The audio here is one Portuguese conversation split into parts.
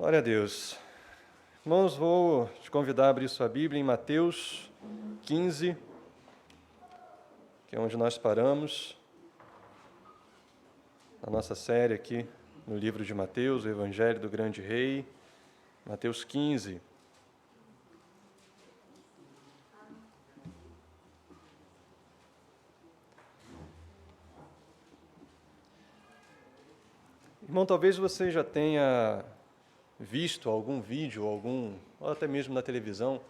Glória a Deus. Irmãos, vou te convidar a abrir sua Bíblia em Mateus 15, que é onde nós paramos, na nossa série aqui no livro de Mateus, o Evangelho do Grande Rei, Mateus 15. Irmão, talvez você já tenha visto algum vídeo, ou até mesmo na televisão,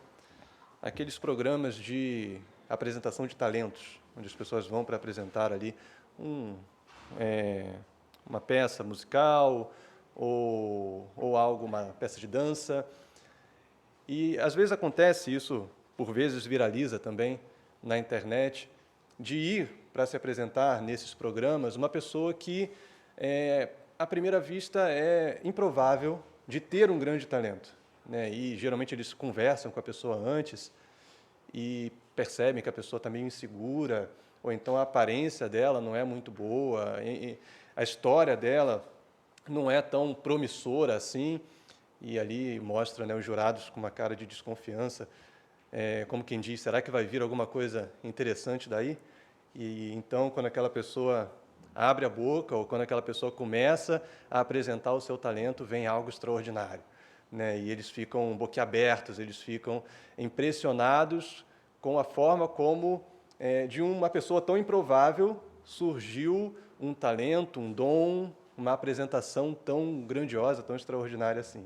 aqueles programas de apresentação de talentos, onde as pessoas vão para apresentar ali uma peça musical ou algo, uma peça de dança. E às vezes acontece isso, por vezes viraliza também na internet, de ir para se apresentar nesses programas uma pessoa que, à primeira vista, é improvável de ter um grande talento, né? E geralmente eles conversam com a pessoa antes e percebem que a pessoa está meio insegura, ou então a aparência dela não é muito boa, a história dela não é tão promissora assim, e ali mostra, né, os jurados com uma cara de desconfiança, como quem diz, será que vai vir alguma coisa interessante daí? E então, quando aquela pessoa abre a boca, ou quando aquela pessoa começa a apresentar o seu talento, vem algo extraordinário, né? E eles ficam boquiabertos, eles ficam impressionados com a forma como, de uma pessoa tão improvável, surgiu um talento, um dom, uma apresentação tão grandiosa, tão extraordinária assim.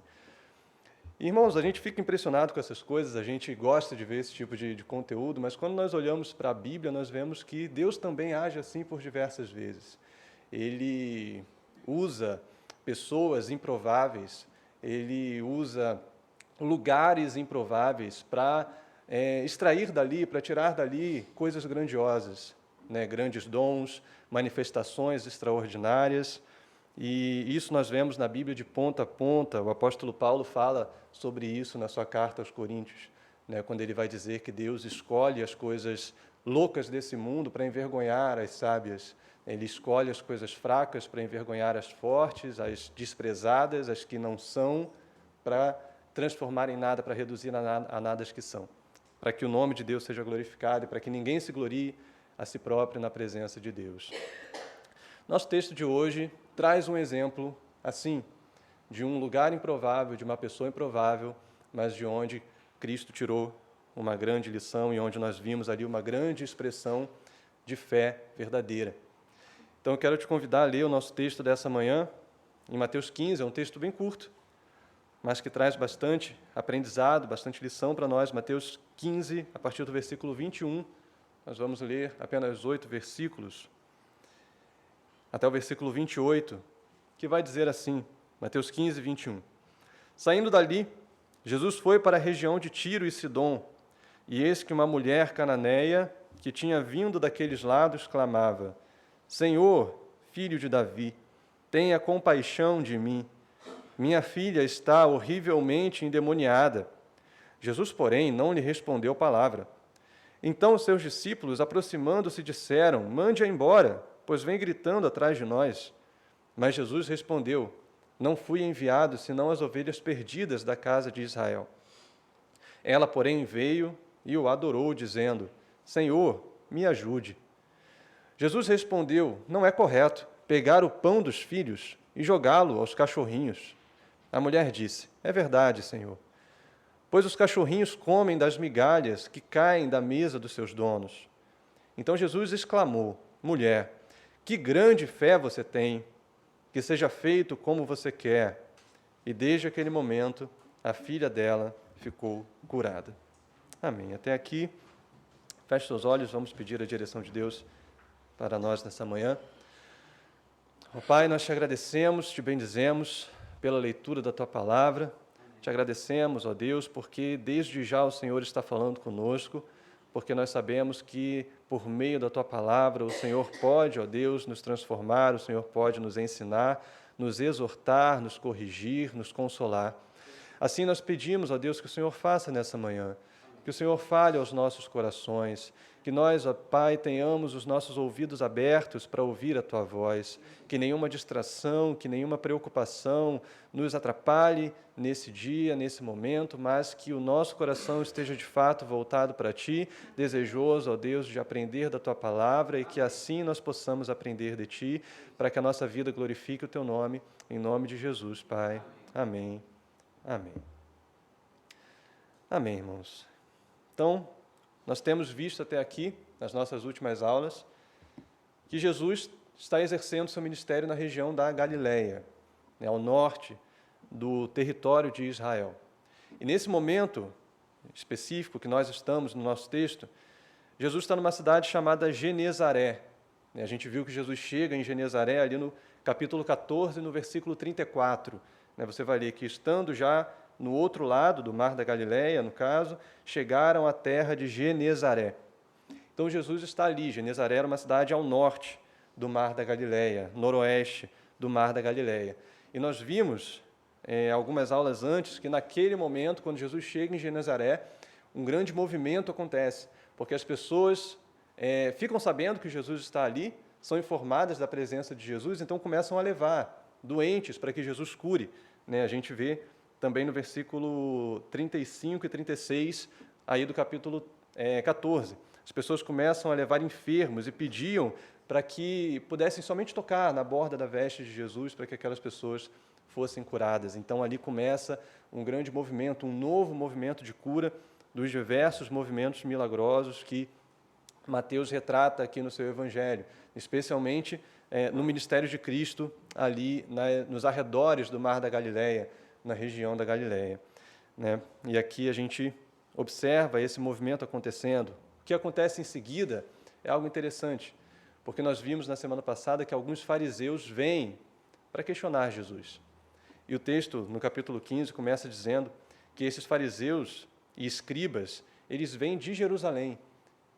Irmãos, a gente fica impressionado com essas coisas, a gente gosta de ver esse tipo de conteúdo, mas quando nós olhamos para a Bíblia, nós vemos que Deus também age assim por diversas vezes. Ele usa pessoas improváveis, ele usa lugares improváveis para extrair dali, para tirar dali coisas grandiosas, né? Grandes dons, manifestações extraordinárias. E isso nós vemos na Bíblia de ponta a ponta. O apóstolo Paulo fala sobre isso na sua carta aos Coríntios, né, quando ele vai dizer que Deus escolhe as coisas loucas desse mundo para envergonhar as sábias. Ele escolhe as coisas fracas para envergonhar as fortes, as desprezadas, as que não são, para transformar em nada, para reduzir a nada as que são, para que o nome de Deus seja glorificado e para que ninguém se glorie a si próprio na presença de Deus. Nosso texto de hoje traz um exemplo, assim, de um lugar improvável, de uma pessoa improvável, mas de onde Cristo tirou uma grande lição e onde nós vimos ali uma grande expressão de fé verdadeira. Então, eu quero te convidar a ler o nosso texto dessa manhã, em Mateus 15, é um texto bem curto, mas que traz bastante aprendizado, bastante lição para nós. Mateus 15, a partir do versículo 21, nós vamos ler apenas 8 versículos, até o versículo 28, que vai dizer assim, Mateus 15, 21. Saindo dali, Jesus foi para a região de Tiro e Sidom, e eis que uma mulher cananeia, que tinha vindo daqueles lados, clamava, Senhor, filho de Davi, tenha compaixão de mim. Minha filha está horrivelmente endemoniada. Jesus, porém, não lhe respondeu palavra. Então os seus discípulos, aproximando-se, disseram, mande-a embora, pois vem gritando atrás de nós. Mas Jesus respondeu, não fui enviado, senão as ovelhas perdidas da casa de Israel. Ela, porém, veio e o adorou, dizendo, Senhor, me ajude. Jesus respondeu, não é correto pegar o pão dos filhos e jogá-lo aos cachorrinhos. A mulher disse, é verdade, Senhor, pois os cachorrinhos comem das migalhas que caem da mesa dos seus donos. Então Jesus exclamou, mulher, que grande fé você tem, que seja feito como você quer. E desde aquele momento, a filha dela ficou curada. Amém. Até aqui, feche seus olhos, vamos pedir a direção de Deus para nós nessa manhã. Ó Pai, nós te agradecemos, te bendizemos pela leitura da Tua palavra. Te agradecemos, ó Deus, porque desde já o Senhor está falando conosco, porque nós sabemos que, por meio da Tua palavra, o Senhor pode, ó Deus, nos transformar, o Senhor pode nos ensinar, nos exortar, nos corrigir, nos consolar. Assim nós pedimos, ó Deus, que o Senhor faça nessa manhã, Que o Senhor fale aos nossos corações, que nós, ó Pai, tenhamos os nossos ouvidos abertos para ouvir a Tua voz, que nenhuma distração, que nenhuma preocupação nos atrapalhe nesse dia, nesse momento, mas que o nosso coração esteja de fato voltado para Ti, desejoso, ó Deus, de aprender da Tua palavra e que assim nós possamos aprender de Ti, para que a nossa vida glorifique o Teu nome, em nome de Jesus, Pai. Amém. Amém. Amém, irmãos. Então, nós temos visto até aqui, nas nossas últimas aulas, que Jesus está exercendo seu ministério na região da Galileia, ao norte do território de Israel. E nesse momento específico que nós estamos no nosso texto, Jesus está numa cidade chamada Genezaré. A gente viu que Jesus chega em Genezaré ali no capítulo 14, no versículo 34. Você vai ler que, estando já no outro lado do mar da Galileia, no caso, chegaram à terra de Genezaré. Então, Jesus está ali. Genezaré era uma cidade ao norte do mar da Galileia, noroeste do mar da Galileia. E nós vimos, algumas aulas antes, que naquele momento, quando Jesus chega em Genezaré, um grande movimento acontece, porque as pessoas ficam sabendo que Jesus está ali, são informadas da presença de Jesus, então começam a levar doentes para que Jesus cure. A gente vê também no versículo 35 e 36, aí do capítulo 14. As pessoas começam a levar enfermos e pediam para que pudessem somente tocar na borda da veste de Jesus, para que aquelas pessoas fossem curadas. Então, ali começa um grande movimento, um novo movimento de cura dos diversos movimentos milagrosos que Mateus retrata aqui no seu Evangelho, especialmente no ministério de Cristo, ali nos arredores do Mar da Galileia, na região da Galileia. E aqui a gente observa esse movimento acontecendo. O que acontece em seguida é algo interessante, porque nós vimos na semana passada que alguns fariseus vêm para questionar Jesus. E o texto, no capítulo 15, começa dizendo que esses fariseus e escribas, eles vêm de Jerusalém.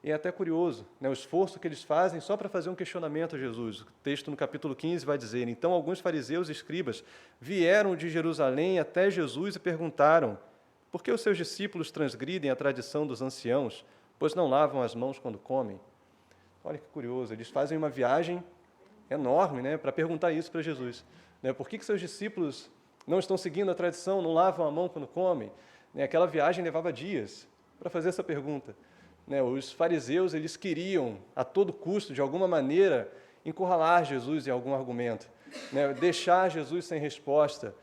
E é até curioso, o esforço que eles fazem só para fazer um questionamento a Jesus. O texto no capítulo 15 vai dizer: então alguns fariseus e escribas vieram de Jerusalém até Jesus e perguntaram: por que os seus discípulos transgridem a tradição dos anciãos, pois não lavam as mãos quando comem? Olha que curioso, eles fazem uma viagem enorme para perguntar isso para Jesus. Por que seus discípulos não estão seguindo a tradição, não lavam a mão quando comem? Aquela viagem levava dias para fazer essa pergunta. Os fariseus, eles queriam, a todo custo, de alguma maneira, encurralar Jesus em algum argumento, deixar Jesus sem resposta,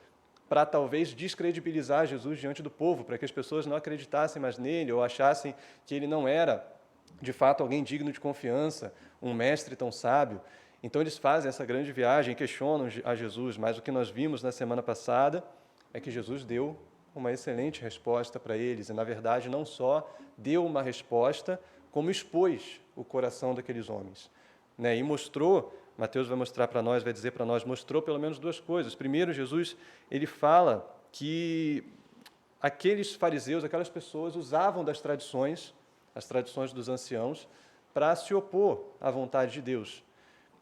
para talvez descredibilizar Jesus diante do povo, para que as pessoas não acreditassem mais nele ou achassem que ele não era, de fato, alguém digno de confiança, um mestre tão sábio. Então, eles fazem essa grande viagem, questionam a Jesus, mas o que nós vimos na semana passada é que Jesus deu uma excelente resposta para eles, e, na verdade, não só deu uma resposta, como expôs o coração daqueles homens. E mostrou, Mateus vai mostrar para nós, vai dizer para nós, mostrou pelo menos duas coisas. Primeiro, Jesus, ele fala que aqueles fariseus, aquelas pessoas, usavam das tradições, as tradições dos anciãos, para se opor à vontade de Deus.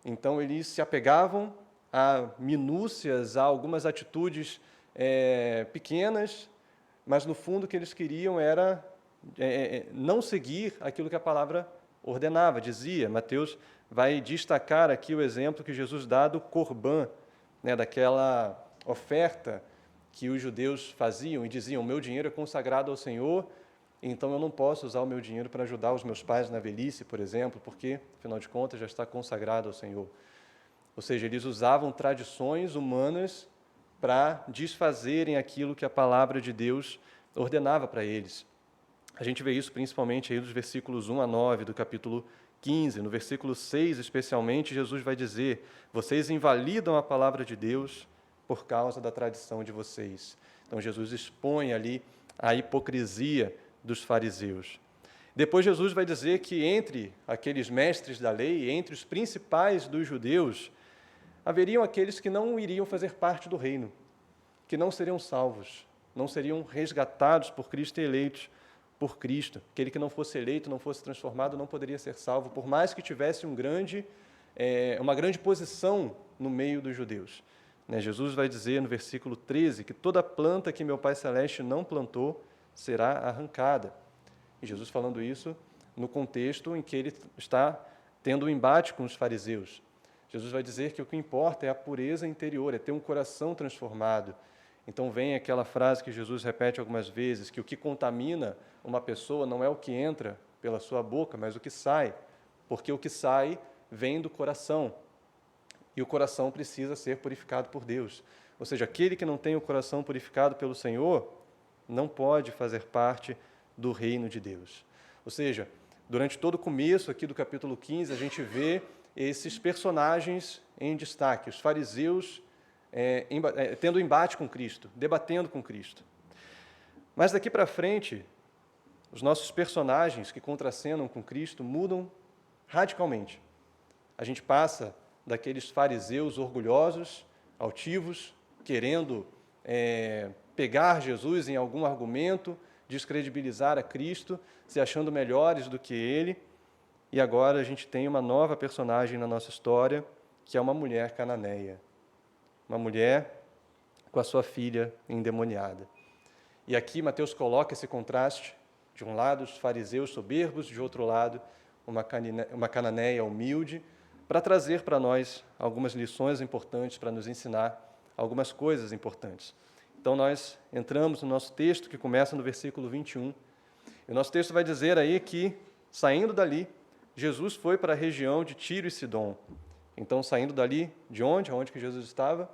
Então, eles se apegavam a minúcias, a algumas atitudes pequenas, mas no fundo o que eles queriam era não seguir aquilo que a palavra ordenava, dizia. Mateus vai destacar aqui o exemplo que Jesus dá do Corban, daquela oferta que os judeus faziam e diziam: o meu dinheiro é consagrado ao Senhor, então eu não posso usar o meu dinheiro para ajudar os meus pais na velhice, por exemplo, porque, afinal de contas, já está consagrado ao Senhor. Ou seja, eles usavam tradições humanas para desfazerem aquilo que a palavra de Deus ordenava para eles. A gente vê isso principalmente aí dos versículos 1 a 9 do capítulo 15. No versículo 6, especialmente, Jesus vai dizer: vocês invalidam a palavra de Deus por causa da tradição de vocês. Então, Jesus expõe ali a hipocrisia dos fariseus. Depois, Jesus vai dizer que entre aqueles mestres da lei, entre os principais dos judeus, haveriam aqueles que não iriam fazer parte do reino, que não seriam salvos, não seriam resgatados por Cristo e eleitos por Cristo. Aquele que não fosse eleito, não fosse transformado, não poderia ser salvo, por mais que tivesse uma grande posição no meio dos judeus. Jesus vai dizer no versículo 13 que toda planta que meu Pai Celeste não plantou será arrancada. E Jesus falando isso no contexto em que ele está tendo um embate com os fariseus. Jesus vai dizer que o que importa é a pureza interior, é ter um coração transformado. Então vem aquela frase que Jesus repete algumas vezes, que o que contamina uma pessoa não é o que entra pela sua boca, mas o que sai, porque o que sai vem do coração, e o coração precisa ser purificado por Deus. Ou seja, aquele que não tem o coração purificado pelo Senhor não pode fazer parte do reino de Deus. Ou seja, durante todo o começo aqui do capítulo 15, a gente vê esses personagens em destaque, os fariseus tendo embate com Cristo, debatendo com Cristo. Mas daqui para frente, os nossos personagens que contracenam com Cristo mudam radicalmente. A gente passa daqueles fariseus orgulhosos, altivos, querendo pegar Jesus em algum argumento, descredibilizar a Cristo, se achando melhores do que ele. E agora a gente tem uma nova personagem na nossa história, que é uma mulher cananeia. Uma mulher com a sua filha endemoniada. E aqui Mateus coloca esse contraste, de um lado os fariseus soberbos, de outro lado uma cananeia humilde, para trazer para nós algumas lições importantes, para nos ensinar algumas coisas importantes. Então nós entramos no nosso texto, que começa no versículo 21. E o nosso texto vai dizer aí que, saindo dali, Jesus foi para a região de Tiro e Sidom. Então, saindo dali, de onde? Onde que Jesus estava?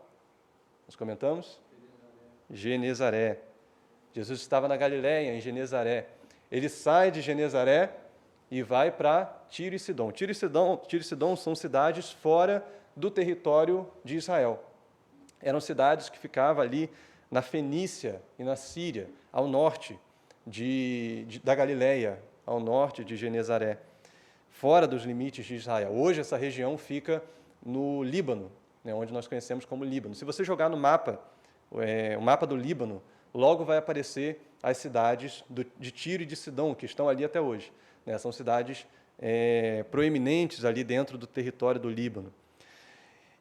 Nós comentamos? Genezaré. Jesus estava na Galileia, em Genezaré. Ele sai de Genezaré e vai para Tiro e Sidom. Tiro e Sidom são cidades fora do território de Israel. Eram cidades que ficavam ali na Fenícia e na Síria, ao norte da Galileia, ao norte de Genezaré, fora dos limites de Israel. Hoje essa região fica no Líbano, onde nós conhecemos como Líbano. Se você jogar no mapa, o mapa do Líbano, logo vai aparecer as cidades de Tiro e de Sidom, que estão ali até hoje. São cidades proeminentes ali dentro do território do Líbano.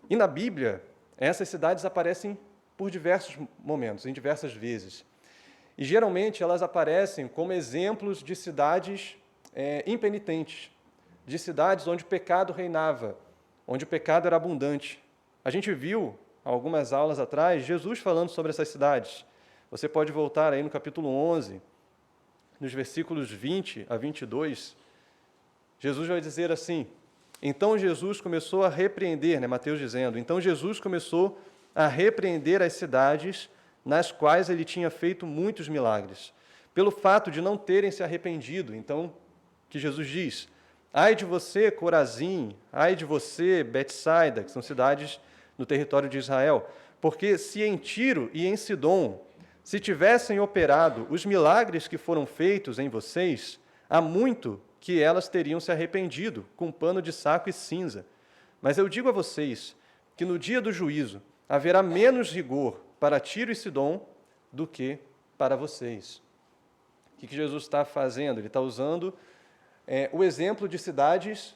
E na Bíblia, essas cidades aparecem por diversos momentos, em diversas vezes. E geralmente elas aparecem como exemplos de cidades impenitentes, de cidades onde o pecado reinava, onde o pecado era abundante. A gente viu, algumas aulas atrás, Jesus falando sobre essas cidades. Você pode voltar aí no capítulo 11, nos versículos 20 a 22, Jesus vai dizer assim: então Jesus começou a repreender, Mateus dizendo, então Jesus começou a repreender as cidades nas quais ele tinha feito muitos milagres, pelo fato de não terem se arrependido. Então, que Jesus diz: ai de você, Corazim, ai de você, Betsaida, que são cidades no território de Israel, porque se em Tiro e em Sidom se tivessem operado os milagres que foram feitos em vocês, há muito que elas teriam se arrependido, com pano de saco e cinza. Mas eu digo a vocês que no dia do juízo haverá menos rigor para Tiro e Sidom do que para vocês. O que Jesus está fazendo? Ele está usando o exemplo de cidades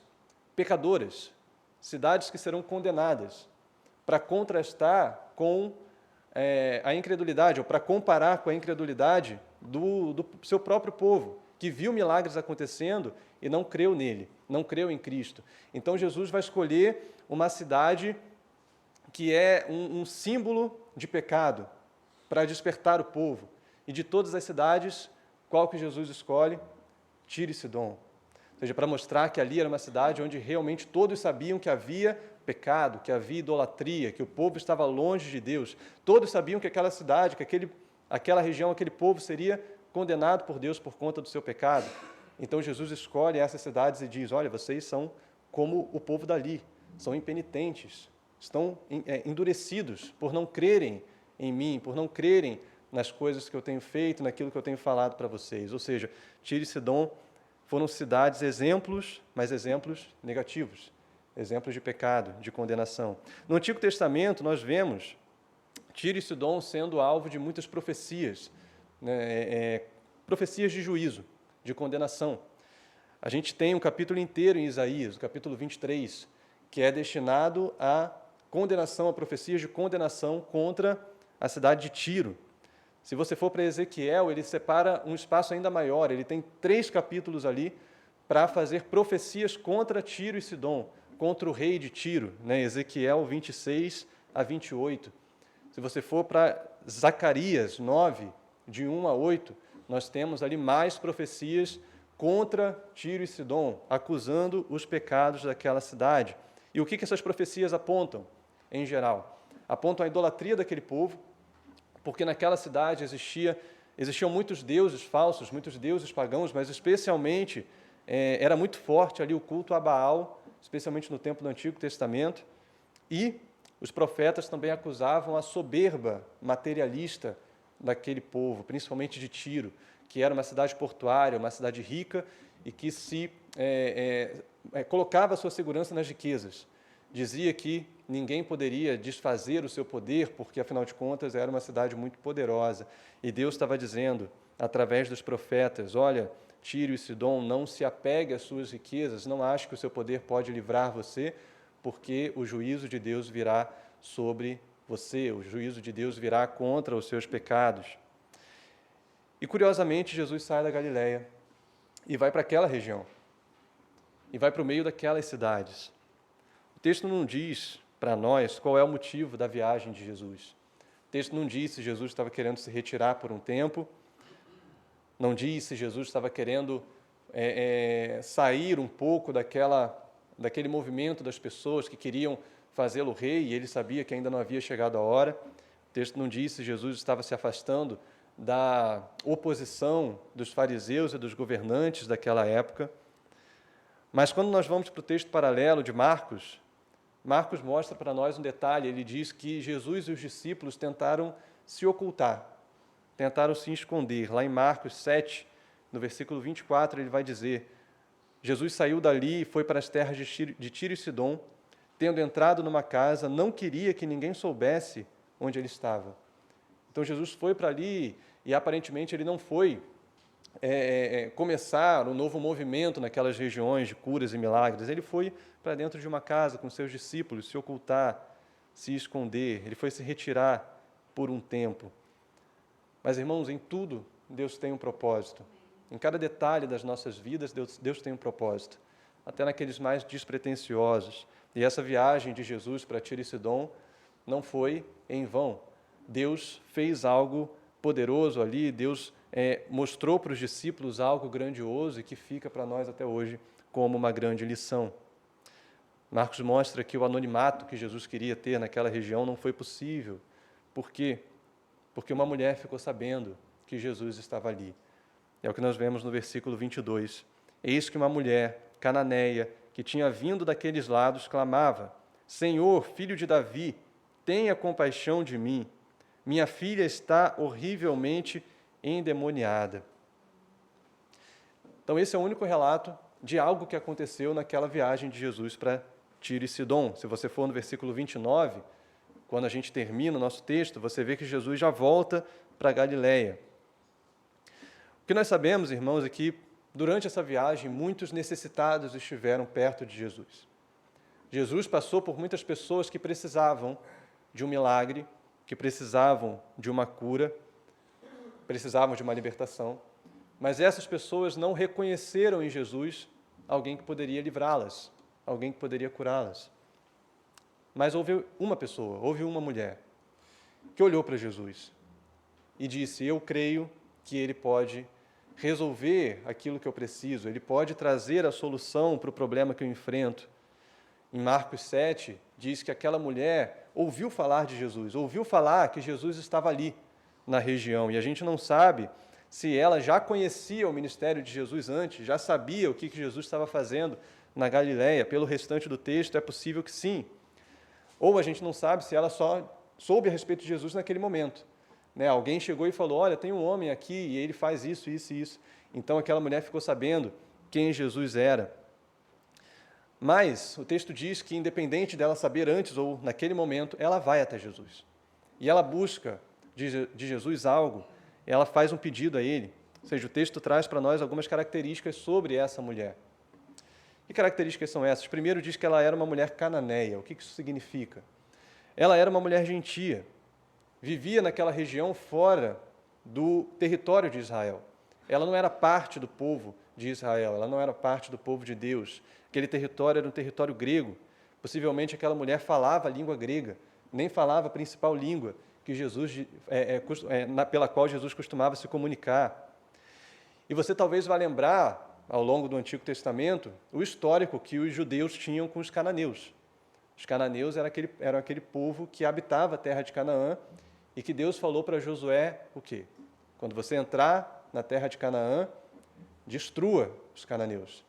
pecadoras, cidades que serão condenadas, para contrastar com a incredulidade, ou para comparar com a incredulidade do seu próprio povo, que viu milagres acontecendo e não creu nele, não creu em Cristo. Então Jesus vai escolher uma cidade que é um símbolo de pecado, para despertar o povo. E de todas as cidades, qual que Jesus escolhe? Tiro e Sidom. Ou seja, para mostrar que ali era uma cidade onde realmente todos sabiam que havia pecado, que havia idolatria, que o povo estava longe de Deus. Todos sabiam que aquela cidade, que aquela região, aquele povo seria condenado por Deus por conta do seu pecado. Então Jesus escolhe essas cidades e diz: olha, vocês são como o povo dali, são impenitentes, estão endurecidos por não crerem em mim, por não crerem nas coisas que eu tenho feito, naquilo que eu tenho falado para vocês. Ou seja, Tiro e Sidom foram cidades exemplos, mas exemplos negativos, exemplos de pecado, de condenação. No Antigo Testamento, nós vemos Tiro e Sidom sendo alvo de muitas profecias, profecias de juízo, de condenação. A gente tem um capítulo inteiro em Isaías, o capítulo 23, que é destinado à condenação, a profecias de condenação contra a cidade de Tiro. Se você for para Ezequiel, ele separa um espaço ainda maior, ele tem 3 capítulos ali para fazer profecias contra Tiro e Sidom, contra o rei de Tiro, né? Ezequiel 26 a 28. Se você for para Zacarias 9, de 1 a 8, nós temos ali mais profecias contra Tiro e Sidom, acusando os pecados daquela cidade. E o que essas profecias apontam, em geral? Apontam a idolatria daquele povo, porque naquela cidade existiam muitos deuses falsos, muitos deuses pagãos, mas especialmente era muito forte ali o culto a Baal, especialmente no tempo do Antigo Testamento, e os profetas também acusavam a soberba materialista daquele povo, principalmente de Tiro, que era uma cidade portuária, uma cidade rica e que colocava a sua segurança nas riquezas. Dizia que ninguém poderia desfazer o seu poder, porque, afinal de contas, era uma cidade muito poderosa. E Deus estava dizendo, através dos profetas, olha, Tiro e Sidom, não se apegue às suas riquezas, não ache que o seu poder pode livrar você, porque o juízo de Deus virá sobre você, o juízo de Deus virá contra os seus pecados. E, curiosamente, Jesus sai da Galileia e vai para aquela região, e vai para o meio daquelas cidades. O texto não diz para nós qual é o motivo da viagem de Jesus. O texto não diz se Jesus estava querendo se retirar por um tempo, não diz se Jesus estava querendo sair um pouco daquele movimento das pessoas que queriam fazê-lo rei, e ele sabia que ainda não havia chegado a hora. O texto não diz se Jesus estava se afastando da oposição dos fariseus e dos governantes daquela época. Mas quando nós vamos para o texto paralelo de Marcos, Marcos mostra para nós um detalhe. Ele diz que Jesus e os discípulos tentaram se ocultar, tentaram se esconder. Lá em Marcos 7, no versículo 24, ele vai dizer: Jesus saiu dali e foi para as terras de Tiro e Sidom, tendo entrado numa casa, não queria que ninguém soubesse onde ele estava. Então Jesus foi para ali e aparentemente ele não foi começar um novo movimento naquelas regiões de curas e milagres. Ele foi para dentro de uma casa com seus discípulos, se ocultar, se esconder. Ele foi se retirar por um tempo. Mas, irmãos, em tudo Deus tem um propósito. Em cada detalhe das nossas vidas, Deus tem um propósito. Até naqueles mais despretensiosos. E essa viagem de Jesus para Tiro e Sidom não foi em vão. Deus fez algo poderoso ali, Deus mostrou para os discípulos algo grandioso e que fica para nós até hoje como uma grande lição. Marcos mostra que o anonimato que Jesus queria ter naquela região não foi possível. Por quê? Porque uma mulher ficou sabendo que Jesus estava ali. É o que nós vemos no versículo 22. Eis que uma mulher cananeia, que tinha vindo daqueles lados, clamava: Senhor, filho de Davi, tenha compaixão de mim. Minha filha está horrivelmente endemoniada. Então, esse é o único relato de algo que aconteceu naquela viagem de Jesus para Tiro e Sidom. Se você for no versículo 29, quando a gente termina o nosso texto, você vê que Jesus já volta para a Galileia. O que nós sabemos, irmãos, é que durante essa viagem, muitos necessitados estiveram perto de Jesus. Jesus passou por muitas pessoas que precisavam de um milagre, que precisavam de uma cura, precisavam de uma libertação, mas essas pessoas não reconheceram em Jesus alguém que poderia livrá-las, alguém que poderia curá-las. Mas houve uma pessoa, houve uma mulher, que olhou para Jesus e disse: eu creio que Ele pode resolver aquilo que eu preciso, Ele pode trazer a solução para o problema que eu enfrento. Em Marcos 7, diz que aquela mulher ouviu falar de Jesus, ouviu falar que Jesus estava ali na região, e a gente não sabe se ela já conhecia o ministério de Jesus antes, já sabia o que Jesus estava fazendo na Galileia. Pelo restante do texto, é possível que sim. Ou a gente não sabe se ela só soube a respeito de Jesus naquele momento. Alguém chegou e falou: olha, tem um homem aqui e ele faz isso, isso e isso. Então aquela mulher ficou sabendo quem Jesus era. Mas o texto diz que, independente dela saber antes ou naquele momento, ela vai até Jesus. E ela busca de Jesus algo, ela faz um pedido a Ele. Ou seja, o texto traz para nós algumas características sobre essa mulher. Que características são essas? Primeiro, diz que ela era uma mulher cananeia. O que isso significa? Ela era uma mulher gentia, vivia naquela região fora do território de Israel. Ela não era parte do povo de Israel, ela não era parte do povo de Deus. Aquele território era um território grego. Possivelmente aquela mulher falava a língua grega, nem falava a principal língua que Jesus, pela qual Jesus costumava se comunicar. E você talvez vá lembrar, ao longo do Antigo Testamento, o histórico que os judeus tinham com os cananeus. Os cananeus eram aquele povo que habitava a terra de Canaã e que Deus falou para Josué o quê? Quando você entrar na terra de Canaã, destrua os cananeus.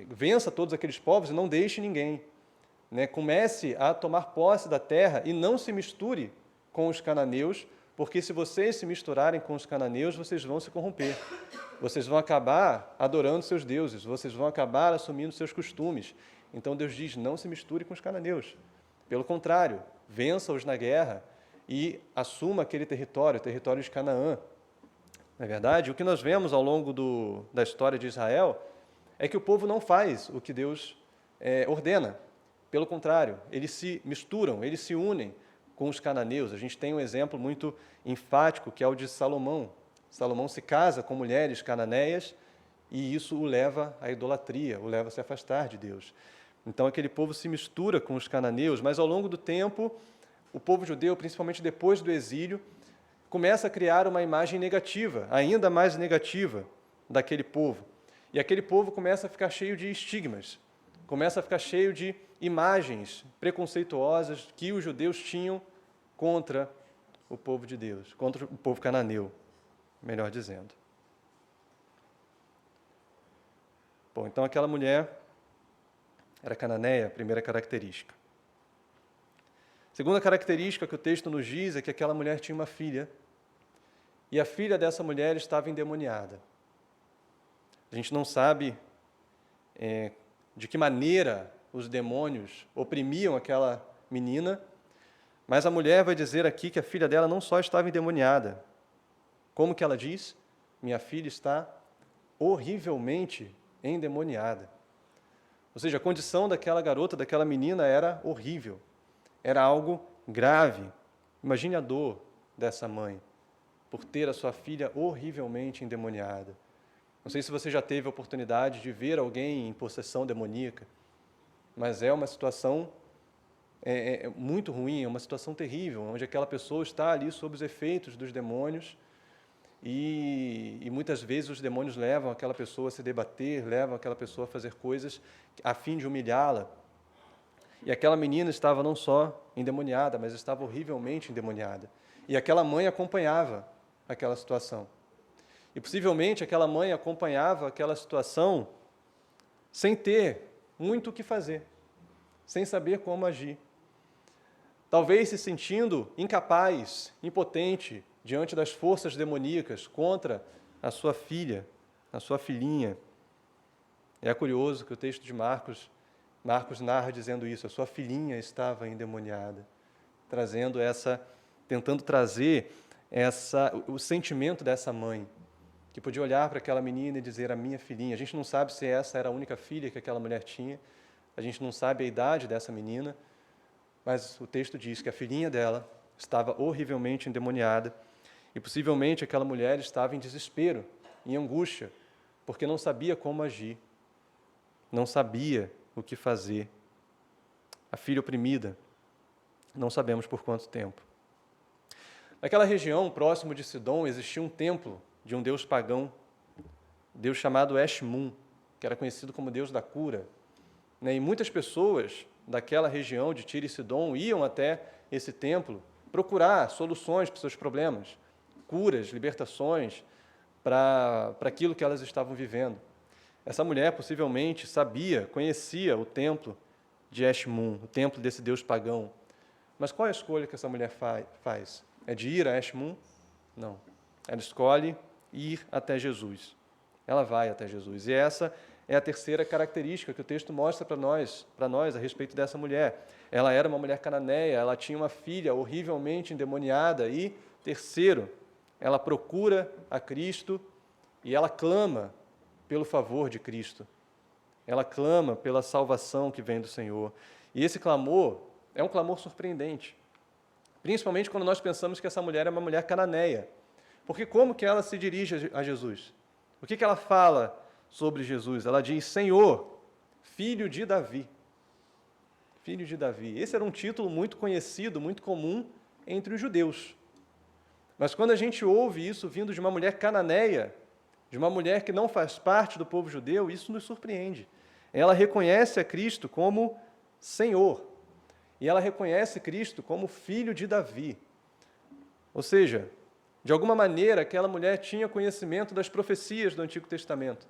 Vença todos aqueles povos e não deixe ninguém. Comece a tomar posse da terra e não se misture com os cananeus, porque se vocês se misturarem com os cananeus, vocês vão se corromper. Vocês vão acabar adorando seus deuses, vocês vão acabar assumindo seus costumes. Então Deus diz, não se misture com os cananeus. Pelo contrário, vença-os na guerra e assuma aquele território, o território de Canaã. Na verdade, o que nós vemos ao longo da história de Israel é que o povo não faz o que Deus ordena. Pelo contrário, eles se misturam, eles se unem com os cananeus. A gente tem um exemplo muito enfático, que é o de Salomão. Salomão se casa com mulheres cananeias e isso o leva à idolatria, o leva a se afastar de Deus. Então, aquele povo se mistura com os cananeus, mas ao longo do tempo, o povo judeu, principalmente depois do exílio, começa a criar uma imagem negativa, ainda mais negativa, daquele povo. E aquele povo começa a ficar cheio de estigmas, começa a ficar cheio de imagens preconceituosas que os judeus tinham contra o povo de Deus, contra o povo cananeu, melhor dizendo. Bom, então aquela mulher era cananeia, primeira característica. Segunda característica que o texto nos diz é que aquela mulher tinha uma filha, e a filha dessa mulher estava endemoniada. A gente não sabe de que maneira os demônios oprimiam aquela menina, mas a mulher vai dizer aqui que a filha dela não só estava endemoniada, como que ela diz? Minha filha está horrivelmente endemoniada. Ou seja, a condição daquela garota, daquela menina era horrível, era algo grave. Imagine a dor dessa mãe por ter a sua filha horrivelmente endemoniada. Não sei se você já teve a oportunidade de ver alguém em possessão demoníaca, mas é uma situação muito ruim, é uma situação terrível, onde aquela pessoa está ali sob os efeitos dos demônios e muitas vezes os demônios levam aquela pessoa a se debater, levam aquela pessoa a fazer coisas a fim de humilhá-la. E aquela menina estava não só endemoniada, mas estava horrivelmente endemoniada. E aquela mãe acompanhava aquela situação. E possivelmente aquela mãe acompanhava aquela situação sem ter muito o que fazer, sem saber como agir. Talvez se sentindo incapaz, impotente, diante das forças demoníacas contra a sua filha, a sua filhinha. É curioso que o texto de Marcos narra dizendo isso, a sua filhinha estava endemoniada, tentando trazer o sentimento dessa mãe, que podia olhar para aquela menina e dizer, a minha filhinha. A gente não sabe se essa era a única filha que aquela mulher tinha, a gente não sabe a idade dessa menina, mas o texto diz que a filhinha dela estava horrivelmente endemoniada e possivelmente aquela mulher estava em desespero, em angústia, porque não sabia como agir, não sabia o que fazer. A filha oprimida, não sabemos por quanto tempo. Naquela região, próximo de Sidom, existia um templo de um deus pagão, deus chamado Eshmun, que era conhecido como deus da cura. E muitas pessoas daquela região de Tiro e Sidom iam até esse templo procurar soluções para os seus problemas, curas, libertações para aquilo que elas estavam vivendo. Essa mulher possivelmente conhecia o templo de Eshmun, o templo desse deus pagão. Mas qual é a escolha que essa mulher faz? É de ir a Eshmun? Não. Ela escolhe ir até Jesus. Ela vai até Jesus. E essa é a terceira característica que o texto mostra para nós a respeito dessa mulher. Ela era uma mulher cananeia, ela tinha uma filha horrivelmente endemoniada e, terceiro, ela procura a Cristo e ela clama pelo favor de Cristo. Ela clama pela salvação que vem do Senhor. E esse clamor é um clamor surpreendente, principalmente quando nós pensamos que essa mulher é uma mulher cananeia. Porque como que ela se dirige a Jesus? O que ela fala sobre Jesus? Ela diz, Senhor, filho de Davi. Filho de Davi. Esse era um título muito conhecido, muito comum entre os judeus. Mas quando a gente ouve isso vindo de uma mulher cananeia, de uma mulher que não faz parte do povo judeu, isso nos surpreende. Ela reconhece a Cristo como Senhor. E ela reconhece Cristo como filho de Davi. Ou seja, de alguma maneira, aquela mulher tinha conhecimento das profecias do Antigo Testamento.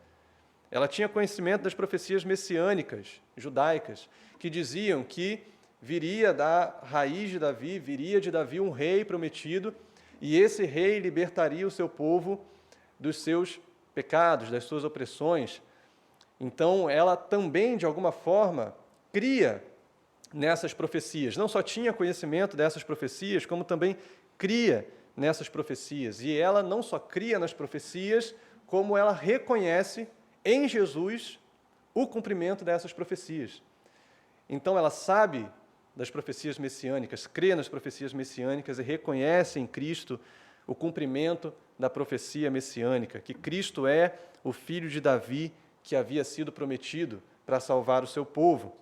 Ela tinha conhecimento das profecias messiânicas, judaicas, que diziam que viria da raiz de Davi, viria de Davi um rei prometido, e esse rei libertaria o seu povo dos seus pecados, das suas opressões. Então, ela também, de alguma forma, cria nessas profecias. Não só tinha conhecimento dessas profecias, como também cria nessas profecias. E ela não só cria nas profecias, como ela reconhece em Jesus o cumprimento dessas profecias. Então, ela sabe das profecias messiânicas, crê nas profecias messiânicas e reconhece em Cristo o cumprimento da profecia messiânica, que Cristo é o filho de Davi que havia sido prometido para salvar o seu povo.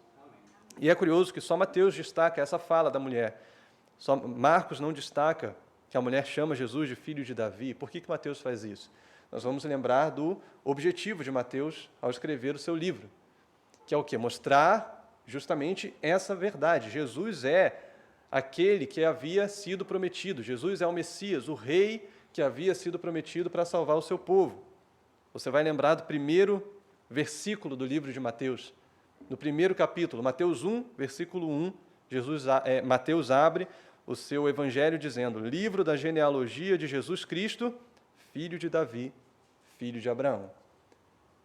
E é curioso que só Mateus destaca essa fala da mulher. Só Marcos não destaca que a mulher chama Jesus de filho de Davi. Por que Mateus faz isso? Nós vamos lembrar do objetivo de Mateus ao escrever o seu livro, que é o quê? Mostrar justamente essa verdade. Jesus é aquele que havia sido prometido. Jesus é o Messias, o rei que havia sido prometido para salvar o seu povo. Você vai lembrar do primeiro versículo do livro de Mateus. No primeiro capítulo, Mateus 1, versículo 1, Mateus abre o seu evangelho dizendo, livro da genealogia de Jesus Cristo, filho de Davi, filho de Abraão.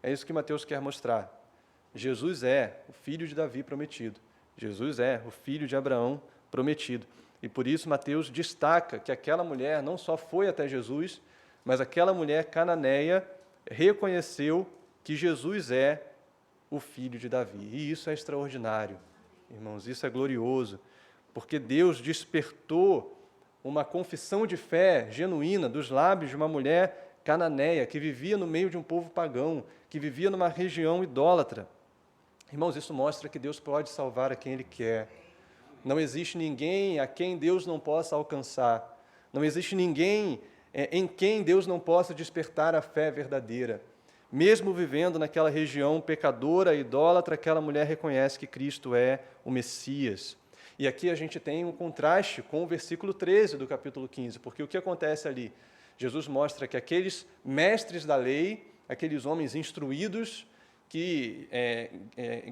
É isso que Mateus quer mostrar. Jesus é o filho de Davi prometido. Jesus é o filho de Abraão prometido. E por isso Mateus destaca que aquela mulher não só foi até Jesus, mas aquela mulher cananeia reconheceu que Jesus é o filho de Davi. E isso é extraordinário, irmãos, isso é glorioso, porque Deus despertou uma confissão de fé genuína dos lábios de uma mulher cananeia que vivia no meio de um povo pagão, que vivia numa região idólatra. Irmãos, isso mostra que Deus pode salvar a quem Ele quer. Não existe ninguém a quem Deus não possa alcançar. Não existe ninguém em quem Deus não possa despertar a fé verdadeira. Mesmo vivendo naquela região pecadora, idólatra, aquela mulher reconhece que Cristo é o Messias. E aqui a gente tem um contraste com o versículo 13 do capítulo 15, porque o que acontece ali? Jesus mostra que aqueles mestres da lei, aqueles homens instruídos, que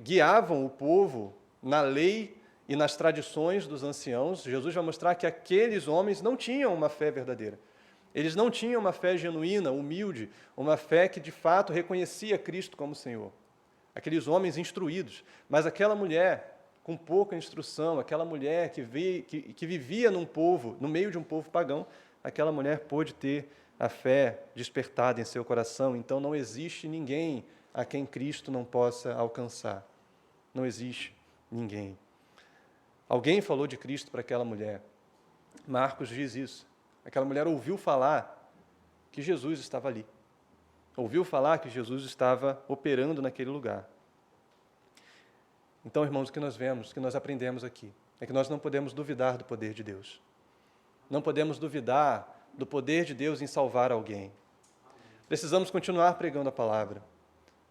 guiavam o povo na lei e nas tradições dos anciãos, Jesus vai mostrar que aqueles homens não tinham uma fé verdadeira. Eles não tinham uma fé genuína, humilde, uma fé que de fato reconhecia Cristo como Senhor. Aqueles homens instruídos. Mas aquela mulher com pouca instrução, aquela mulher que vivia no meio de um povo pagão, aquela mulher pôde ter a fé despertada em seu coração. Então não existe ninguém a quem Cristo não possa alcançar. Não existe ninguém. Alguém falou de Cristo para aquela mulher. Marcos diz isso. Aquela mulher ouviu falar que Jesus estava ali. Ouviu falar que Jesus estava operando naquele lugar. Então, irmãos, o que nós vemos, o que nós aprendemos aqui, é que nós não podemos duvidar do poder de Deus. Não podemos duvidar do poder de Deus em salvar alguém. Precisamos continuar pregando a palavra.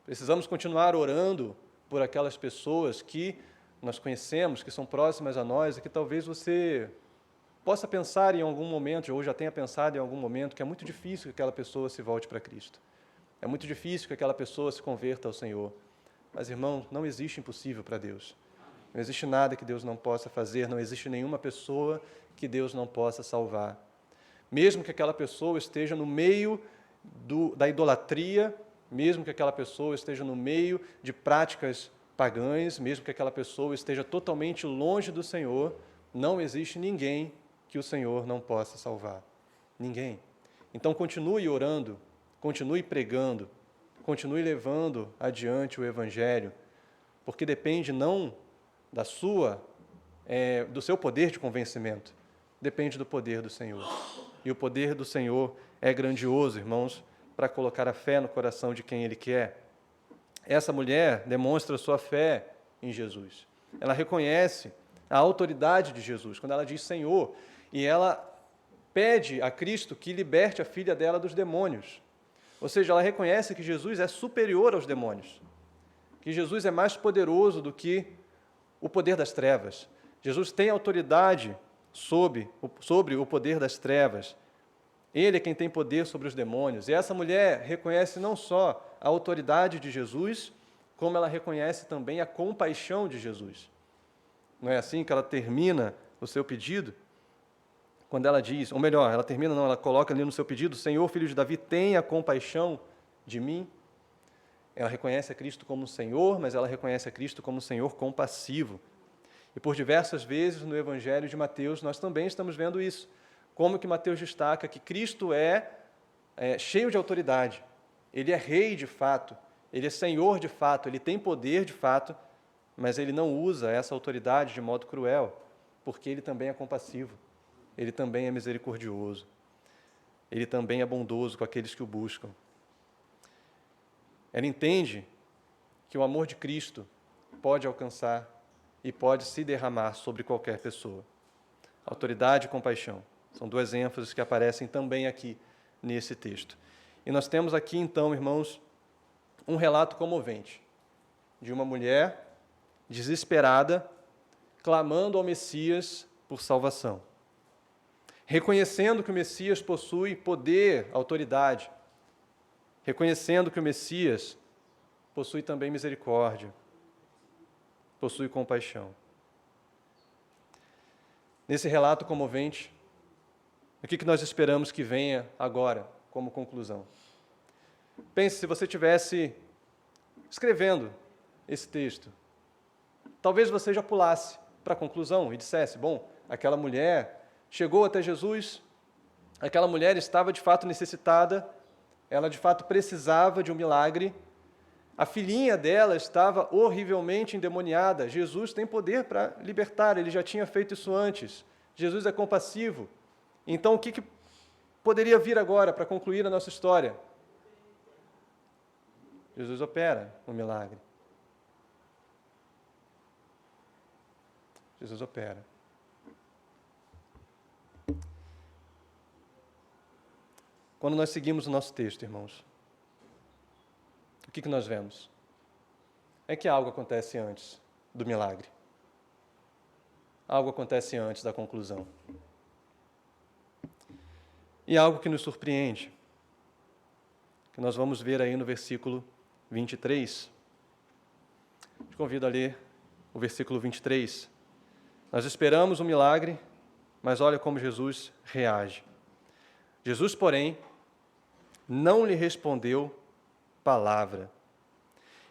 Precisamos continuar orando por aquelas pessoas que nós conhecemos, que são próximas a nós e que talvez você possa pensar em algum momento, ou já tenha pensado em algum momento, que é muito difícil que aquela pessoa se volte para Cristo. É muito difícil que aquela pessoa se converta ao Senhor. Mas, irmão, não existe impossível para Deus. Não existe nada que Deus não possa fazer, não existe nenhuma pessoa que Deus não possa salvar. Mesmo que aquela pessoa esteja no meio da idolatria, mesmo que aquela pessoa esteja no meio de práticas pagãs, mesmo que aquela pessoa esteja totalmente longe do Senhor, não existe ninguém que o Senhor não possa salvar. Ninguém. Então continue orando, continue pregando, continue levando adiante o Evangelho, porque depende não do seu poder de convencimento, depende do poder do Senhor. E o poder do Senhor é grandioso, irmãos, para colocar a fé no coração de quem Ele quer. Essa mulher demonstra sua fé em Jesus. Ela reconhece a autoridade de Jesus, quando ela diz Senhor, e ela pede a Cristo que liberte a filha dela dos demônios. Ou seja, ela reconhece que Jesus é superior aos demônios, que Jesus é mais poderoso do que o poder das trevas. Jesus tem autoridade sobre o poder das trevas. Ele é quem tem poder sobre os demônios. E essa mulher reconhece não só a autoridade de Jesus, como ela reconhece também a compaixão de Jesus. Não é assim que ela termina o seu pedido? Quando ela diz, ou melhor, ela termina, não, ela coloca ali no seu pedido, Senhor, filho de Davi, tenha compaixão de mim. Ela reconhece a Cristo como Senhor, mas ela reconhece a Cristo como Senhor compassivo. E por diversas vezes no Evangelho de Mateus nós também estamos vendo isso. Como que Mateus destaca que Cristo é cheio de autoridade. Ele é rei de fato, ele é Senhor de fato, ele tem poder de fato, mas ele não usa essa autoridade de modo cruel, porque ele também é compassivo, ele também é misericordioso, ele também é bondoso com aqueles que o buscam. Ela entende que o amor de Cristo pode alcançar e pode se derramar sobre qualquer pessoa. Autoridade e compaixão são duas ênfases que aparecem também aqui nesse texto. E nós temos aqui, então, irmãos, um relato comovente de uma mulher desesperada, clamando ao Messias por salvação, reconhecendo que o Messias possui poder, autoridade, reconhecendo que o Messias possui também misericórdia, possui compaixão. Nesse relato comovente, o que nós esperamos que venha agora como conclusão? Pense se você estivesse escrevendo esse texto. Talvez você já pulasse para a conclusão e dissesse, bom, aquela mulher chegou até Jesus, aquela mulher estava de fato necessitada, ela de fato precisava de um milagre, a filhinha dela estava horrivelmente endemoniada, Jesus tem poder para libertar, ele já tinha feito isso antes, Jesus é compassivo. Então, o que poderia vir agora para concluir a nossa história? Jesus opera um milagre. Jesus opera. Quando nós seguimos o nosso texto, irmãos, o que nós vemos? É que algo acontece antes do milagre. Algo acontece antes da conclusão. E algo que nos surpreende, que nós vamos ver aí no versículo 23. Te convido a ler o versículo 23. Nós esperamos um milagre, mas olha como Jesus reage. Jesus, porém, não lhe respondeu palavra.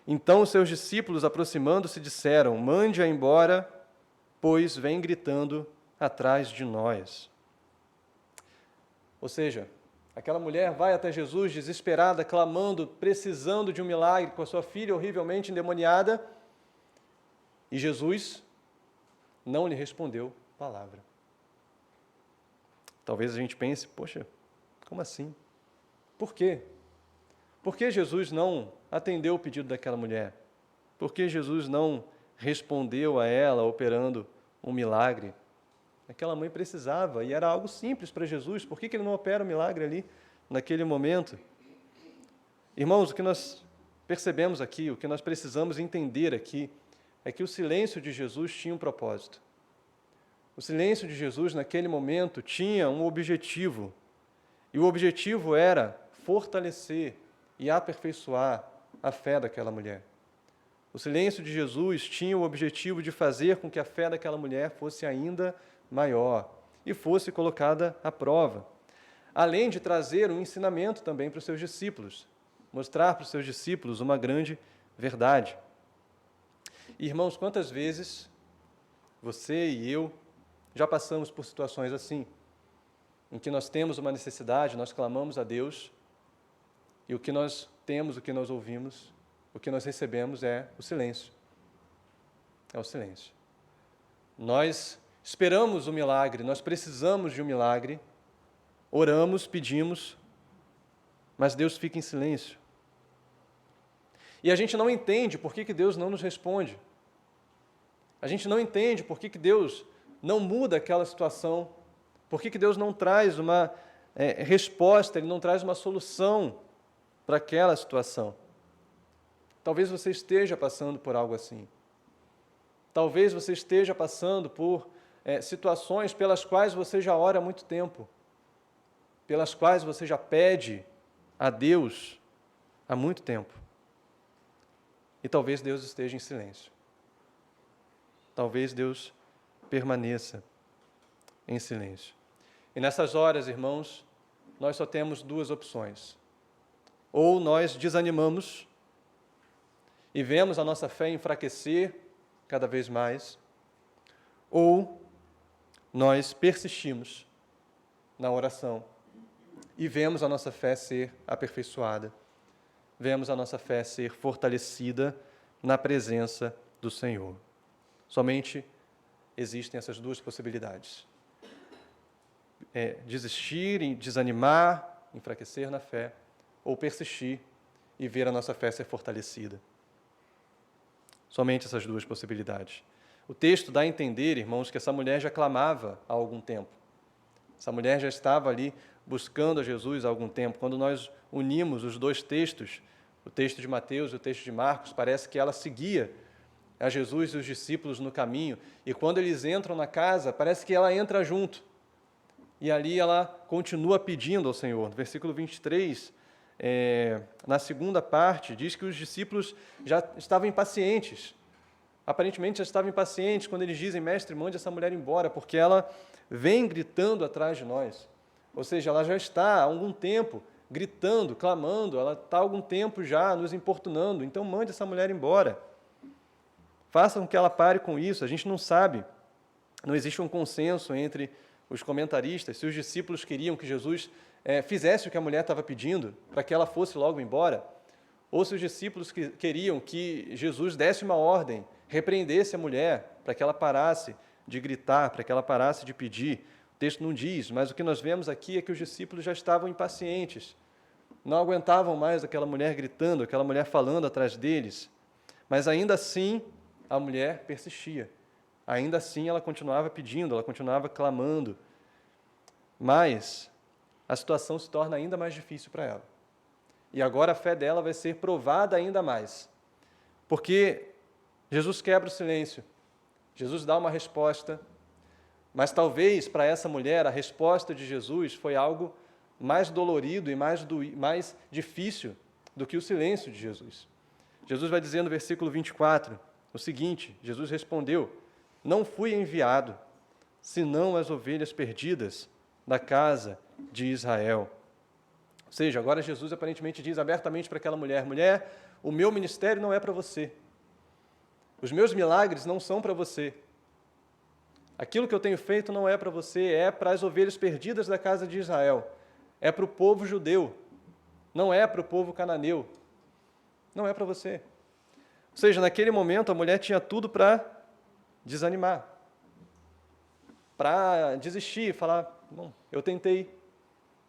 Então os seus discípulos, aproximando-se, disseram, mande-a embora, pois vem gritando atrás de nós. Ou seja, aquela mulher vai até Jesus desesperada, clamando, precisando de um milagre com a sua filha horrivelmente endemoniada, e Jesus não lhe respondeu palavra. Talvez a gente pense, poxa, como assim? Por quê? Por que Jesus não atendeu o pedido daquela mulher? Por que Jesus não respondeu a ela operando um milagre? Aquela mãe precisava, e era algo simples para Jesus. Por que ele não opera um milagre ali, naquele momento? Irmãos, o que nós percebemos aqui, o que nós precisamos entender aqui, é que o silêncio de Jesus tinha um propósito. O silêncio de Jesus, naquele momento, tinha um objetivo. E o objetivo era fortalecer e aperfeiçoar a fé daquela mulher. O silêncio de Jesus tinha o objetivo de fazer com que a fé daquela mulher fosse ainda maior e fosse colocada à prova, além de trazer um ensinamento também para os seus discípulos, mostrar para os seus discípulos uma grande verdade. Irmãos, quantas vezes você e eu já passamos por situações assim, em que nós temos uma necessidade, nós clamamos a Deus, e o que nós temos, o que nós ouvimos, o que nós recebemos é o silêncio. É o silêncio. Nós esperamos o milagre, nós precisamos de um milagre, oramos, pedimos, mas Deus fica em silêncio. E a gente não entende por que Deus não nos responde. A gente não entende por que Deus não muda aquela situação, por que Deus não traz uma resposta, Ele não traz uma solução para aquela situação. Talvez você esteja passando por algo assim. Talvez você esteja passando por situações pelas quais você já ora há muito tempo, pelas quais você já pede a Deus há muito tempo. E talvez Deus esteja em silêncio. Talvez Deus permaneça em silêncio. E nessas horas, irmãos, nós só temos duas opções. Ou nós desanimamos e vemos a nossa fé enfraquecer cada vez mais, ou nós persistimos na oração e vemos a nossa fé ser aperfeiçoada, vemos a nossa fé ser fortalecida na presença do Senhor. Somente existem essas duas possibilidades. Desistir, desanimar, enfraquecer na fé, ou persistir e ver a nossa fé ser fortalecida. Somente essas duas possibilidades. O texto dá a entender, irmãos, que essa mulher já clamava há algum tempo. Essa mulher já estava ali buscando a Jesus há algum tempo. Quando nós unimos os dois textos, o texto de Mateus e o texto de Marcos, parece que ela seguia a Jesus e os discípulos no caminho, e quando eles entram na casa, parece que ela entra junto. E ali ela continua pedindo ao Senhor. No versículo 23, na segunda parte, diz que os discípulos já estavam impacientes. Aparentemente já estavam impacientes quando eles dizem: mestre, mande essa mulher embora, porque ela vem gritando atrás de nós. Ou seja, ela já está há algum tempo gritando, clamando, ela está há algum tempo já nos importunando, então mande essa mulher embora. Faça com que ela pare com isso. A gente não sabe, não existe um consenso entre os comentaristas se os discípulos queriam que Jesus fizesse o que a mulher estava pedindo, para que ela fosse logo embora, ou se os discípulos queriam que Jesus desse uma ordem, repreendesse a mulher, para que ela parasse de gritar, para que ela parasse de pedir. O texto não diz, mas o que nós vemos aqui é que os discípulos já estavam impacientes, não aguentavam mais aquela mulher gritando, aquela mulher falando atrás deles, mas ainda assim a mulher persistia, ainda assim ela continuava pedindo, ela continuava clamando, mas a situação se torna ainda mais difícil para ela. E agora a fé dela vai ser provada ainda mais, porque Jesus quebra o silêncio, Jesus dá uma resposta, mas talvez para essa mulher a resposta de Jesus foi algo mais dolorido e mais difícil do que o silêncio de Jesus. Jesus vai dizer no versículo 24 o seguinte: Jesus respondeu: não fui enviado, senão as ovelhas perdidas da casa de Israel. Ou seja, agora Jesus aparentemente diz abertamente para aquela mulher: mulher, o meu ministério não é para você. Os meus milagres não são para você. Aquilo que eu tenho feito não é para você, é para as ovelhas perdidas da casa de Israel. É para o povo judeu, não é para o povo cananeu. Não é para você. Ou seja, naquele momento a mulher tinha tudo para desanimar, para desistir, falar: bom, eu tentei,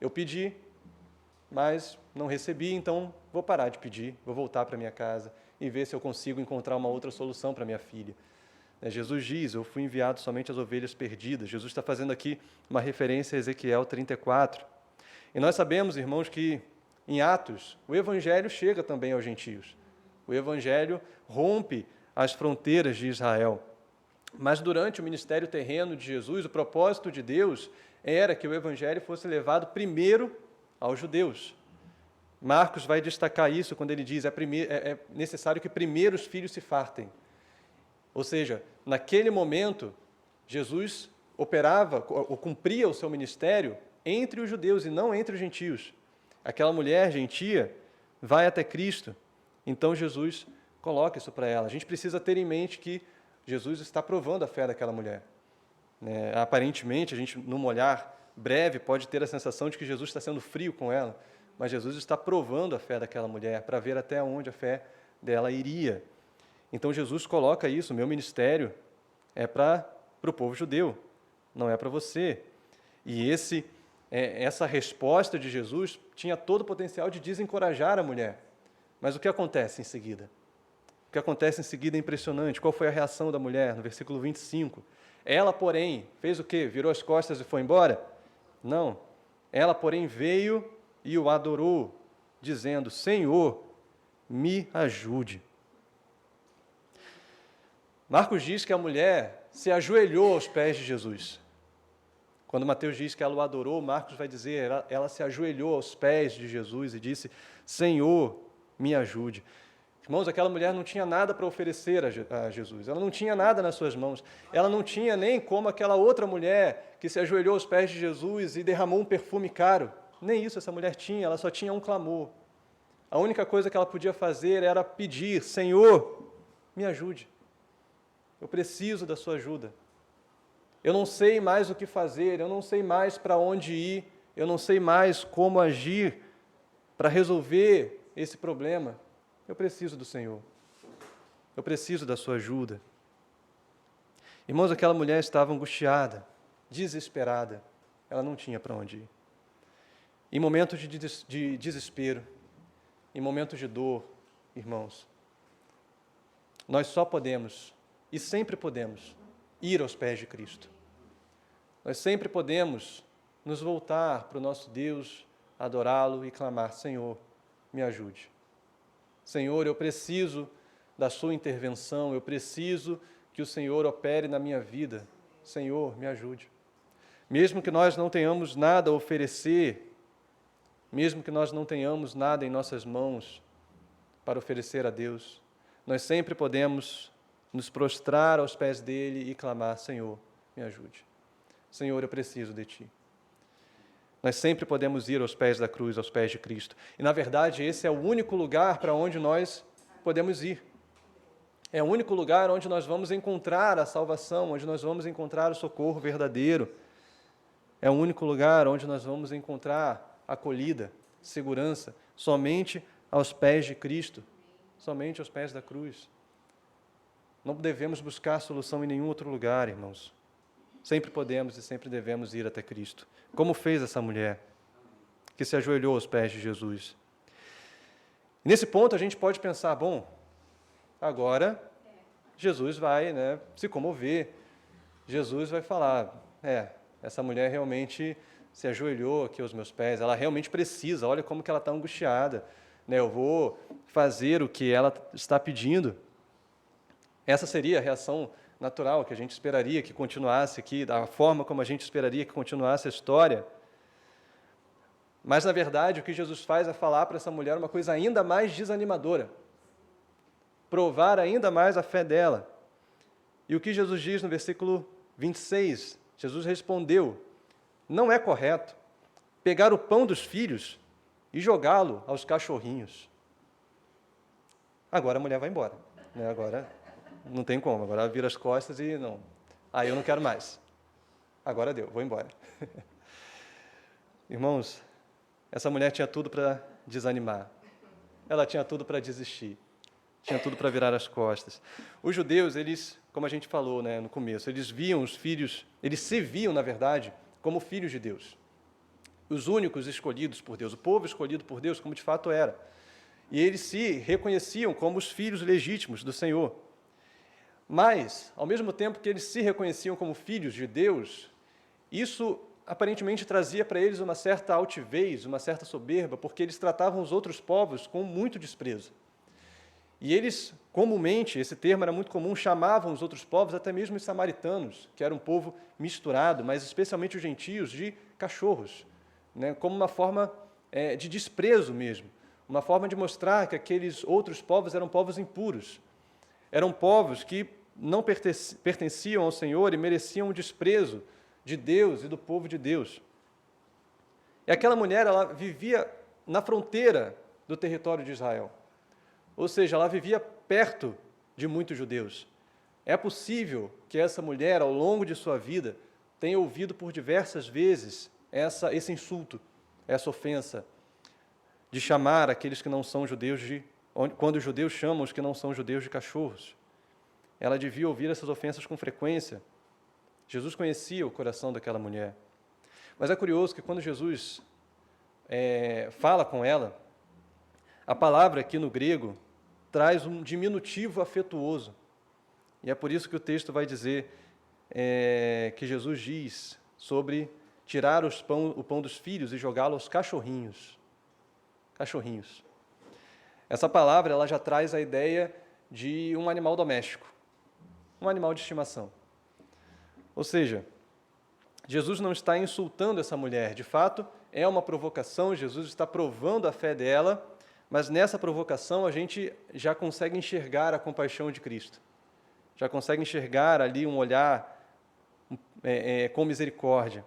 eu pedi, mas não recebi, então vou parar de pedir, vou voltar para minha casa e ver se eu consigo encontrar uma outra solução para minha filha. Jesus diz: eu fui enviado somente às ovelhas perdidas. Jesus está fazendo aqui uma referência a Ezequiel 34. E nós sabemos, irmãos, que em Atos o Evangelho chega também aos gentios. O Evangelho rompe as fronteiras de Israel. Mas durante o ministério terreno de Jesus, o propósito de Deus era que o Evangelho fosse levado primeiro aos judeus. Marcos vai destacar isso quando ele diz: é necessário que primeiro os filhos se fartem. Ou seja, naquele momento, Jesus operava ou cumpria o seu ministério entre os judeus e não entre os gentios. Aquela mulher gentia vai até Cristo, então Jesus coloca isso para ela. A gente precisa ter em mente que Jesus está provando a fé daquela mulher. Aparentemente, a gente, num olhar breve, pode ter a sensação de que Jesus está sendo frio com ela, mas Jesus está provando a fé daquela mulher para ver até onde a fé dela iria. Então Jesus coloca isso: o meu ministério é para o povo judeu, não é para você. E essa resposta de Jesus tinha todo o potencial de desencorajar a mulher. Mas o que acontece em seguida? O que acontece em seguida é impressionante. Qual foi a reação da mulher? No versículo 25. Ela, porém, fez o quê? Virou as costas e foi embora? Não. Ela, porém, veio e o adorou, dizendo: Senhor, me ajude. Marcos diz que a mulher se ajoelhou aos pés de Jesus. Quando Mateus diz que ela o adorou, Marcos vai dizer, ela se ajoelhou aos pés de Jesus e disse: Senhor, me ajude. Irmãos, aquela mulher não tinha nada para oferecer a Jesus, ela não tinha nada nas suas mãos, ela não tinha nem como aquela outra mulher que se ajoelhou aos pés de Jesus e derramou um perfume caro, nem isso essa mulher tinha, ela só tinha um clamor. A única coisa que ela podia fazer era pedir: Senhor, me ajude, eu preciso da sua ajuda, eu não sei mais o que fazer, eu não sei mais para onde ir, eu não sei mais como agir para resolver esse problema. Eu preciso do Senhor. Eu preciso da sua ajuda. Irmãos, aquela mulher estava angustiada, desesperada. Ela não tinha para onde ir. Em momentos de desespero, em momentos de dor, irmãos, nós só podemos, e sempre podemos, ir aos pés de Cristo. Nós sempre podemos nos voltar para o nosso Deus, adorá-lo e clamar: Senhor, me ajude. Senhor, eu preciso da sua intervenção, eu preciso que o Senhor opere na minha vida. Senhor, me ajude. Mesmo que nós não tenhamos nada a oferecer, mesmo que nós não tenhamos nada em nossas mãos para oferecer a Deus, nós sempre podemos nos prostrar aos pés dele e clamar: Senhor, me ajude. Senhor, eu preciso de Ti. Nós sempre podemos ir aos pés da cruz, aos pés de Cristo. E, na verdade, esse é o único lugar para onde nós podemos ir. É o único lugar onde nós vamos encontrar a salvação, onde nós vamos encontrar o socorro verdadeiro. É o único lugar onde nós vamos encontrar acolhida, segurança, somente aos pés de Cristo, somente aos pés da cruz. Não devemos buscar solução em nenhum outro lugar, irmãos. Sempre podemos e sempre devemos ir até Cristo, como fez essa mulher, que se ajoelhou aos pés de Jesus. Nesse ponto a gente pode pensar: bom, agora Jesus vai, se comover, Jesus vai falar: essa mulher realmente se ajoelhou aqui aos meus pés, ela realmente precisa, olha como que ela está angustiada, eu vou fazer o que ela está pedindo. Essa seria a reação natural que a gente esperaria que continuasse aqui, da forma como a gente esperaria que continuasse a história. Mas, na verdade, o que Jesus faz é falar para essa mulher uma coisa ainda mais desanimadora, provar ainda mais a fé dela. E o que Jesus diz no versículo 26? Jesus respondeu: não é correto pegar o pão dos filhos e jogá-lo aos cachorrinhos. Agora a mulher vai embora, agora não tem como, agora ela vira as costas e não. Eu não quero mais. Agora deu, vou embora. Irmãos, essa mulher tinha tudo para desanimar. Ela tinha tudo para desistir. Tinha tudo para virar as costas. Os judeus, eles, como a gente falou no começo, eles viam os filhos, eles se viam, na verdade, como filhos de Deus. Os únicos escolhidos por Deus, o povo escolhido por Deus, como de fato era. E eles se reconheciam como os filhos legítimos do Senhor. Mas, ao mesmo tempo que eles se reconheciam como filhos de Deus, isso aparentemente trazia para eles uma certa altivez, uma certa soberba, porque eles tratavam os outros povos com muito desprezo. E eles, comumente, esse termo era muito comum, chamavam os outros povos, até mesmo os samaritanos, que era um povo misturado, mas especialmente os gentios, de cachorros, como uma forma de desprezo mesmo, uma forma de mostrar que aqueles outros povos eram povos impuros. Eram povos que não pertenciam ao Senhor e mereciam o desprezo de Deus e do povo de Deus. E aquela mulher, ela vivia na fronteira do território de Israel. Ou seja, ela vivia perto de muitos judeus. É possível que essa mulher, ao longo de sua vida, tenha ouvido por diversas vezes esse insulto, essa ofensa, de chamar aqueles que não são judeus quando os judeus chamam os que não são judeus de cachorros. Ela devia ouvir essas ofensas com frequência. Jesus conhecia o coração daquela mulher. Mas é curioso que quando Jesus fala com ela, a palavra aqui no grego traz um diminutivo afetuoso. E é por isso que o texto vai dizer que Jesus diz sobre tirar o pão dos filhos e jogá-lo aos cachorrinhos. Cachorrinhos. Essa palavra ela já traz a ideia de um animal doméstico, um animal de estimação. Ou seja, Jesus não está insultando essa mulher, de fato, é uma provocação, Jesus está provando a fé dela, mas nessa provocação a gente já consegue enxergar a compaixão de Cristo, já consegue enxergar ali um olhar com misericórdia.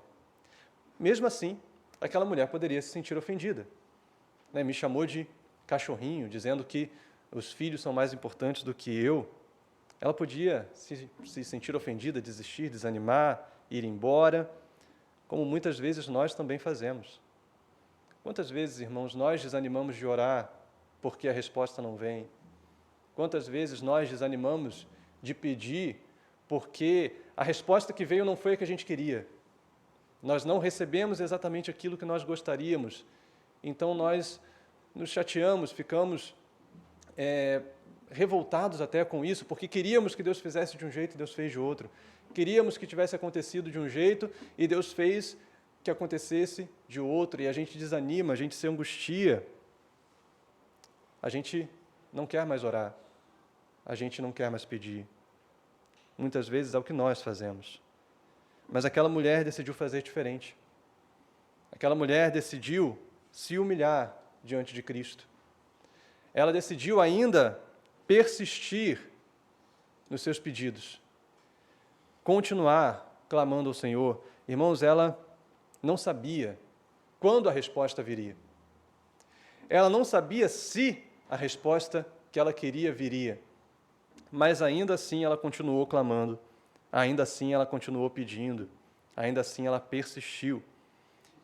Mesmo assim, aquela mulher poderia se sentir ofendida. Me chamou de cachorrinho, dizendo que os filhos são mais importantes do que eu. Ela podia se sentir ofendida, desistir, desanimar, ir embora, como muitas vezes nós também fazemos. Quantas vezes, irmãos, nós desanimamos de orar porque a resposta não vem? Quantas vezes nós desanimamos de pedir porque a resposta que veio não foi a que a gente queria? Nós não recebemos exatamente aquilo que nós gostaríamos. Então nós nos chateamos, ficamos revoltados até com isso, porque queríamos que Deus fizesse de um jeito e Deus fez de outro. Queríamos que tivesse acontecido de um jeito e Deus fez que acontecesse de outro, e a gente desanima, a gente se angustia. A gente não quer mais orar, a gente não quer mais pedir. Muitas vezes é o que nós fazemos. Mas aquela mulher decidiu fazer diferente. Aquela mulher decidiu se humilhar diante de Cristo. Ela decidiu ainda persistir nos seus pedidos, continuar clamando ao Senhor. Irmãos, ela não sabia quando a resposta viria. Ela não sabia se a resposta que ela queria viria, mas ainda assim ela continuou clamando, ainda assim ela continuou pedindo, ainda assim ela persistiu.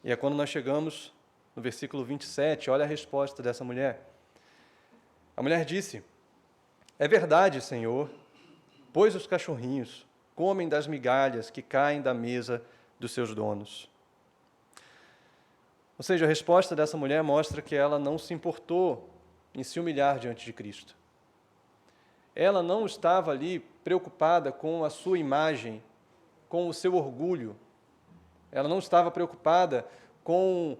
E é quando nós chegamos no versículo 27, olha a resposta dessa mulher. A mulher disse: é verdade, Senhor, pois os cachorrinhos comem das migalhas que caem da mesa dos seus donos. Ou seja, a resposta dessa mulher mostra que ela não se importou em se humilhar diante de Cristo. Ela não estava ali preocupada com a sua imagem, com o seu orgulho. Ela não estava preocupada com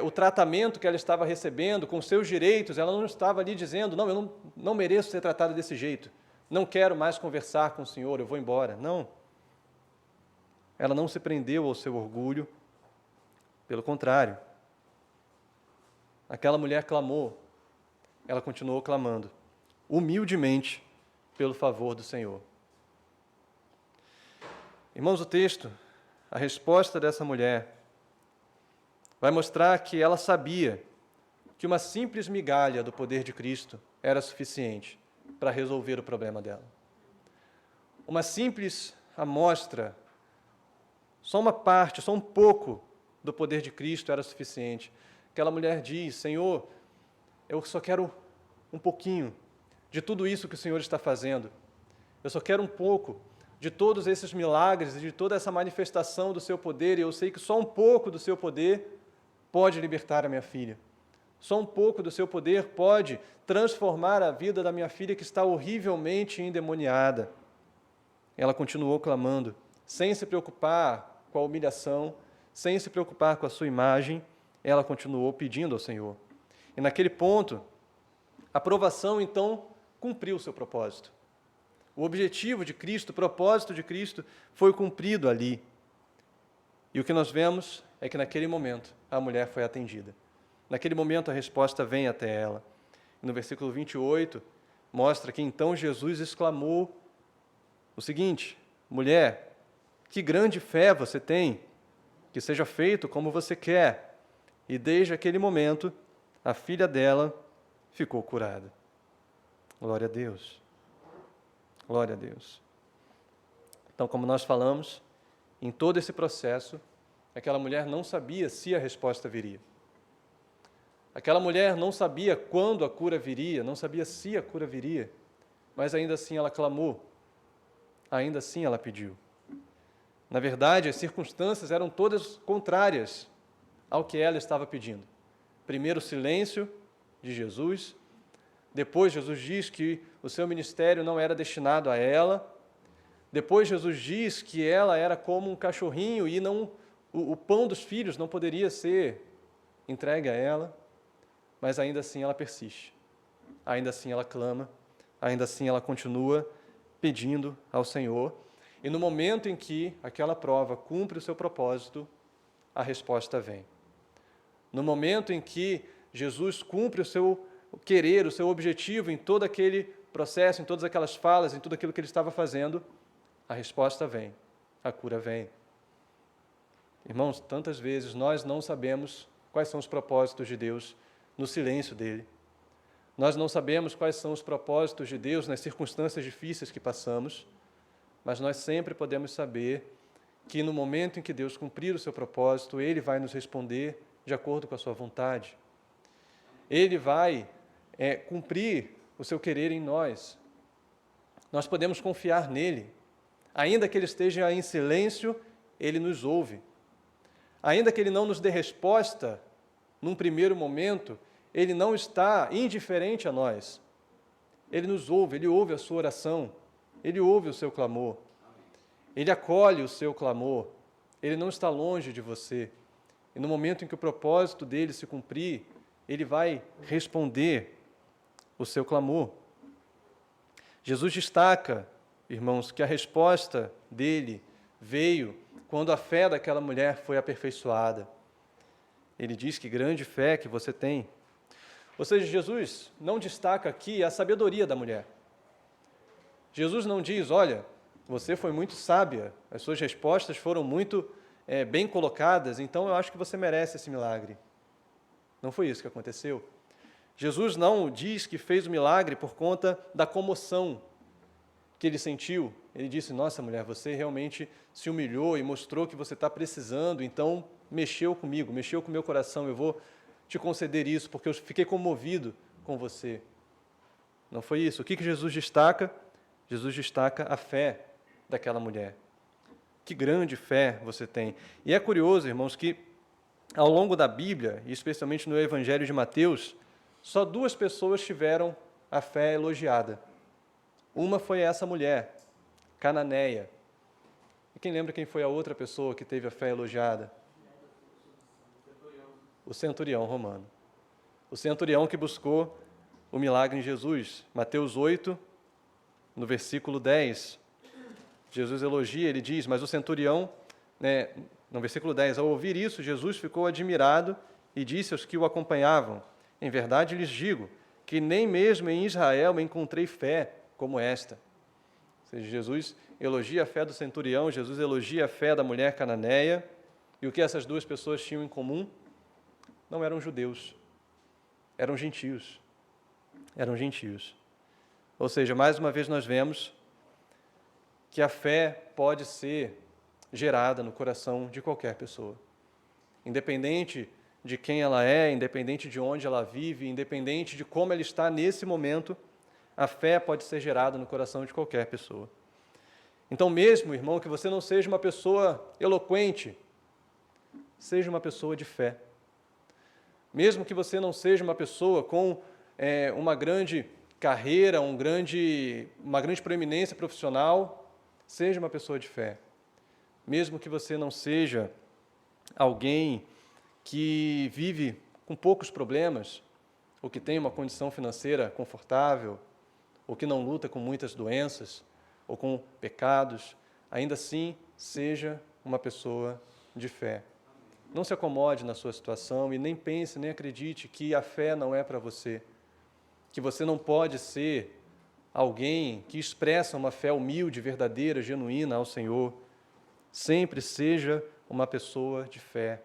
o tratamento que ela estava recebendo, com seus direitos. Ela não estava ali dizendo: não, eu não mereço ser tratada desse jeito, não quero mais conversar com o Senhor, eu vou embora. Não. Ela não se prendeu ao seu orgulho, pelo contrário. Aquela mulher clamou, ela continuou clamando, humildemente, pelo favor do Senhor. Irmãos, o texto, a resposta dessa mulher, vai mostrar que ela sabia que uma simples migalha do poder de Cristo era suficiente para resolver o problema dela. Uma simples amostra, só uma parte, só um pouco do poder de Cristo era suficiente. Aquela mulher diz: Senhor, eu só quero um pouquinho de tudo isso que o Senhor está fazendo. Eu só quero um pouco de todos esses milagres e de toda essa manifestação do seu poder, e eu sei que só um pouco do seu poder pode libertar a minha filha. Só um pouco do seu poder pode transformar a vida da minha filha que está horrivelmente endemoniada. Ela continuou clamando, sem se preocupar com a humilhação, sem se preocupar com a sua imagem, ela continuou pedindo ao Senhor. E naquele ponto, a provação, então, cumpriu o seu propósito. O objetivo de Cristo, o propósito de Cristo foi cumprido ali. E o que nós vemos é que naquele momento a mulher foi atendida. Naquele momento a resposta vem até ela. E no versículo 28, mostra que então Jesus exclamou o seguinte: mulher, que grande fé você tem, que seja feito como você quer. E desde aquele momento, a filha dela ficou curada. Glória a Deus. Glória a Deus. Então, como nós falamos, em todo esse processo, aquela mulher não sabia se a resposta viria. Aquela mulher não sabia quando a cura viria, não sabia se a cura viria, mas ainda assim ela clamou, ainda assim ela pediu. Na verdade, as circunstâncias eram todas contrárias ao que ela estava pedindo. Primeiro, o silêncio de Jesus. Depois, Jesus diz que o seu ministério não era destinado a ela. Depois, Jesus diz que ela era como um cachorrinho e o pão dos filhos não poderia ser entregue a ela. Mas ainda assim ela persiste. Ainda assim ela clama. Ainda assim ela continua pedindo ao Senhor. E no momento em que aquela prova cumpre o seu propósito, a resposta vem. No momento em que Jesus cumpre o seu querer, o seu objetivo em todo aquele processo, em todas aquelas falas, em tudo aquilo que ele estava fazendo, a resposta vem, a cura vem. Irmãos, tantas vezes nós não sabemos quais são os propósitos de Deus no silêncio dele. Nós não sabemos quais são os propósitos de Deus nas circunstâncias difíceis que passamos, mas nós sempre podemos saber que no momento em que Deus cumprir o seu propósito, Ele vai nos responder de acordo com a sua vontade. Ele vai cumprir o seu querer em nós. Nós podemos confiar nele. Ainda que Ele esteja em silêncio, Ele nos ouve. Ainda que Ele não nos dê resposta num primeiro momento, Ele não está indiferente a nós. Ele nos ouve, Ele ouve a sua oração, Ele ouve o seu clamor, Ele acolhe o seu clamor, Ele não está longe de você. E no momento em que o propósito dele se cumprir, Ele vai responder o seu clamor. Jesus destaca, irmãos, que a resposta dele veio quando a fé daquela mulher foi aperfeiçoada. Ele diz que grande fé que você tem. Ou seja, Jesus não destaca aqui a sabedoria da mulher. Jesus não diz, olha, você foi muito sábia, as suas respostas foram muito bem colocadas, então eu acho que você merece esse milagre. Não foi isso que aconteceu. Jesus não diz que fez o milagre por conta da comoção que ele sentiu. Ele disse, nossa mulher, você realmente se humilhou e mostrou que você está precisando, então mexeu comigo, mexeu com o meu coração, eu vou te conceder isso, porque eu fiquei comovido com você. Não foi isso. O que Jesus destaca? Jesus destaca a fé daquela mulher. Que grande fé você tem. E é curioso, irmãos, que ao longo da Bíblia, e especialmente no Evangelho de Mateus, só 2 pessoas tiveram a fé elogiada. Uma foi essa mulher, cananeia. E quem lembra quem foi a outra pessoa que teve a fé elogiada? O centurião romano. O centurião que buscou o milagre em Jesus. Mateus 8, no versículo 10, Jesus elogia, ele diz, mas o centurião, no versículo 10, ao ouvir isso, Jesus ficou admirado e disse aos que o acompanhavam, em verdade lhes digo, que nem mesmo em Israel encontrei fé como esta. Ou seja, Jesus elogia a fé do centurião, Jesus elogia a fé da mulher cananeia, e o que essas 2 pessoas tinham em comum? Não eram judeus, eram gentios. Eram gentios. Ou seja, mais uma vez nós vemos que a fé pode ser gerada no coração de qualquer pessoa. Independente de quem ela é, independente de onde ela vive, independente de como ela está nesse momento, a fé pode ser gerada no coração de qualquer pessoa. Então, mesmo, irmão, que você não seja uma pessoa eloquente, seja uma pessoa de fé. Mesmo que você não seja uma pessoa com uma grande carreira, uma grande proeminência profissional, seja uma pessoa de fé. Mesmo que você não seja alguém que vive com poucos problemas, ou que tem uma condição financeira confortável, ou que não luta com muitas doenças, ou com pecados, ainda assim, seja uma pessoa de fé. Não se acomode na sua situação e nem pense, nem acredite que a fé não é para você, que você não pode ser alguém que expressa uma fé humilde, verdadeira, genuína ao Senhor. Sempre seja uma pessoa de fé.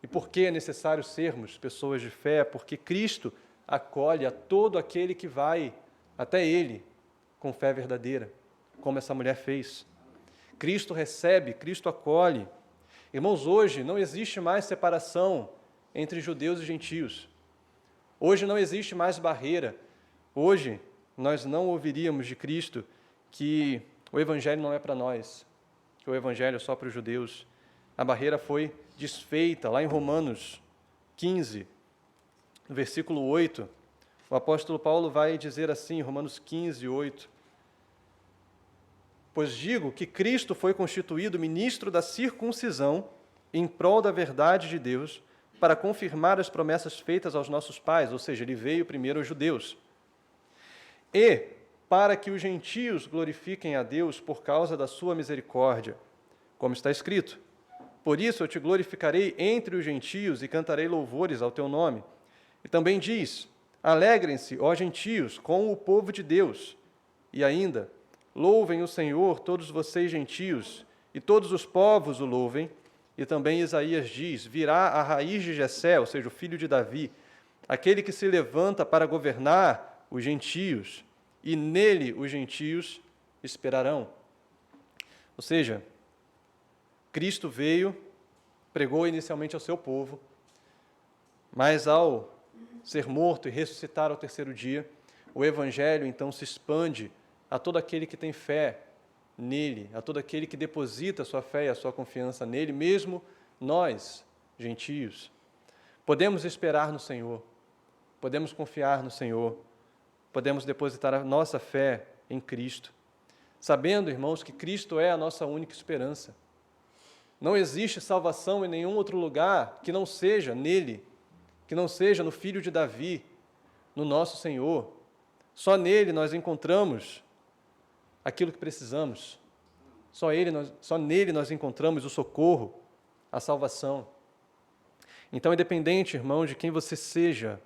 E por que é necessário sermos pessoas de fé? Porque Cristo acolhe a todo aquele que vai até Ele com fé verdadeira, como essa mulher fez. Cristo recebe, Cristo acolhe. Irmãos, hoje não existe mais separação entre judeus e gentios. Hoje não existe mais barreira. Hoje nós não ouviríamos de Cristo que o Evangelho não é para nós, que que o Evangelho é só para os judeus. A barreira foi desfeita. Lá em Romanos 15, no versículo 8, o apóstolo Paulo vai dizer assim, Romanos 15, 8, pois digo que Cristo foi constituído ministro da circuncisão em prol da verdade de Deus, para confirmar as promessas feitas aos nossos pais, ou seja, ele veio primeiro aos judeus, e para que os gentios glorifiquem a Deus por causa da sua misericórdia, como está escrito, por isso eu te glorificarei entre os gentios e cantarei louvores ao teu nome. E também diz, alegrem-se, ó gentios, com o povo de Deus. E ainda, louvem o Senhor, todos vocês gentios, e todos os povos o louvem. E também Isaías diz, virá a raiz de Jessé, ou seja, o filho de Davi, aquele que se levanta para governar os gentios, e nele os gentios esperarão. Ou seja, Cristo veio, pregou inicialmente ao seu povo, mas ao ser morto e ressuscitar ao terceiro dia, o Evangelho então se expande a todo aquele que tem fé nele, a todo aquele que deposita a sua fé e a sua confiança nele, mesmo nós, gentios. Podemos esperar no Senhor, podemos confiar no Senhor, podemos depositar a nossa fé em Cristo, sabendo, irmãos, que Cristo é a nossa única esperança. Não existe salvação em nenhum outro lugar que não seja nele, que não seja no Filho de Davi, no nosso Senhor. Só nele nós encontramos aquilo que precisamos. Só nele nós encontramos o socorro, a salvação. Então, independente, irmão, de quem você seja,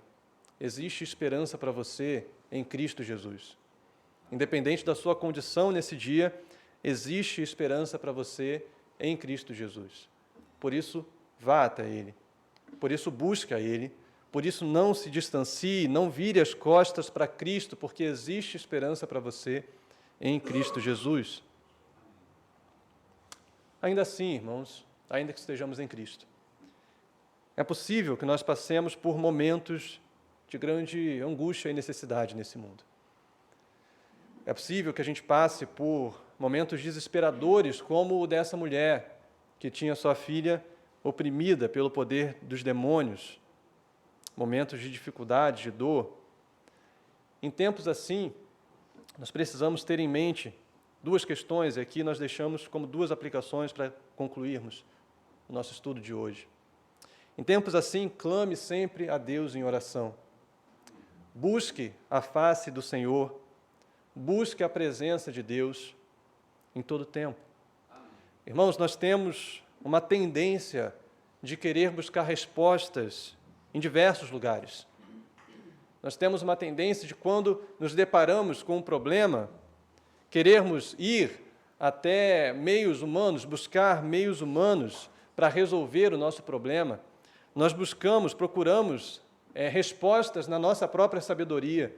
existe esperança para você em Cristo Jesus. Independente da sua condição nesse dia, existe esperança para você em Cristo Jesus. Por isso, vá até Ele. Por isso, busque a Ele. Por isso, não se distancie, não vire as costas para Cristo, porque existe esperança para você em Cristo Jesus. Ainda assim, irmãos, ainda que estejamos em Cristo, é possível que nós passemos por momentos de grande angústia e necessidade nesse mundo. É possível que a gente passe por momentos desesperadores, como o dessa mulher que tinha sua filha oprimida pelo poder dos demônios, momentos de dificuldade, de dor. Em tempos assim, nós precisamos ter em mente duas questões, e aqui nós deixamos como duas aplicações para concluirmos o nosso estudo de hoje. Em tempos assim, clame sempre a Deus em oração. Busque a face do Senhor, busque a presença de Deus em todo tempo. Irmãos, nós temos uma tendência de querer buscar respostas em diversos lugares. Nós temos uma tendência de, quando nos deparamos com um problema, querermos ir até meios humanos, buscar meios humanos para resolver o nosso problema. Nós procuramos respostas na nossa própria sabedoria.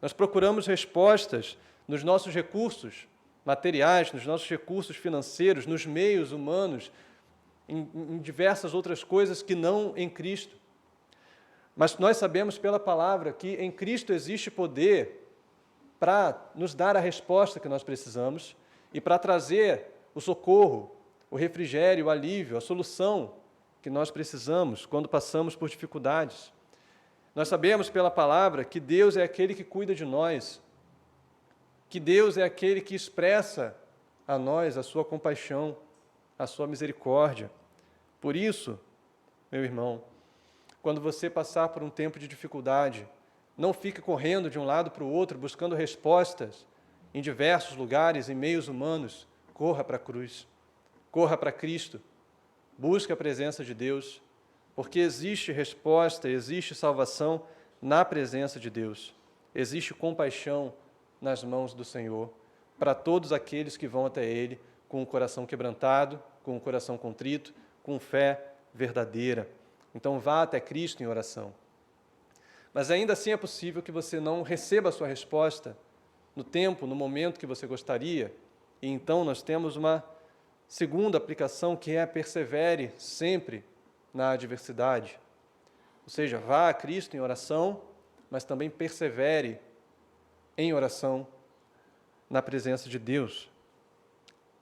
Nós procuramos respostas nos nossos recursos materiais, nos nossos recursos financeiros, nos meios humanos, em diversas outras coisas que não em Cristo. Mas nós sabemos pela palavra que em Cristo existe poder para nos dar a resposta que nós precisamos e para trazer o socorro, o refrigério, o alívio, a solução que nós precisamos quando passamos por dificuldades. Nós sabemos pela palavra que Deus é aquele que cuida de nós, que Deus é aquele que expressa a nós a sua compaixão, a sua misericórdia. Por isso, meu irmão, quando você passar por um tempo de dificuldade, não fique correndo de um lado para o outro, buscando respostas em diversos lugares, em meios humanos. Corra para a cruz, corra para Cristo, busque a presença de Deus, porque existe resposta, existe salvação na presença de Deus. Existe compaixão nas mãos do Senhor para todos aqueles que vão até Ele com o coração quebrantado, com o coração contrito, com fé verdadeira. Então vá até Cristo em oração. Mas ainda assim é possível que você não receba a sua resposta no tempo, no momento que você gostaria, e então nós temos uma segunda aplicação, que é: persevere sempre na adversidade. Ou seja, vá a Cristo em oração, mas também persevere em oração na presença de Deus.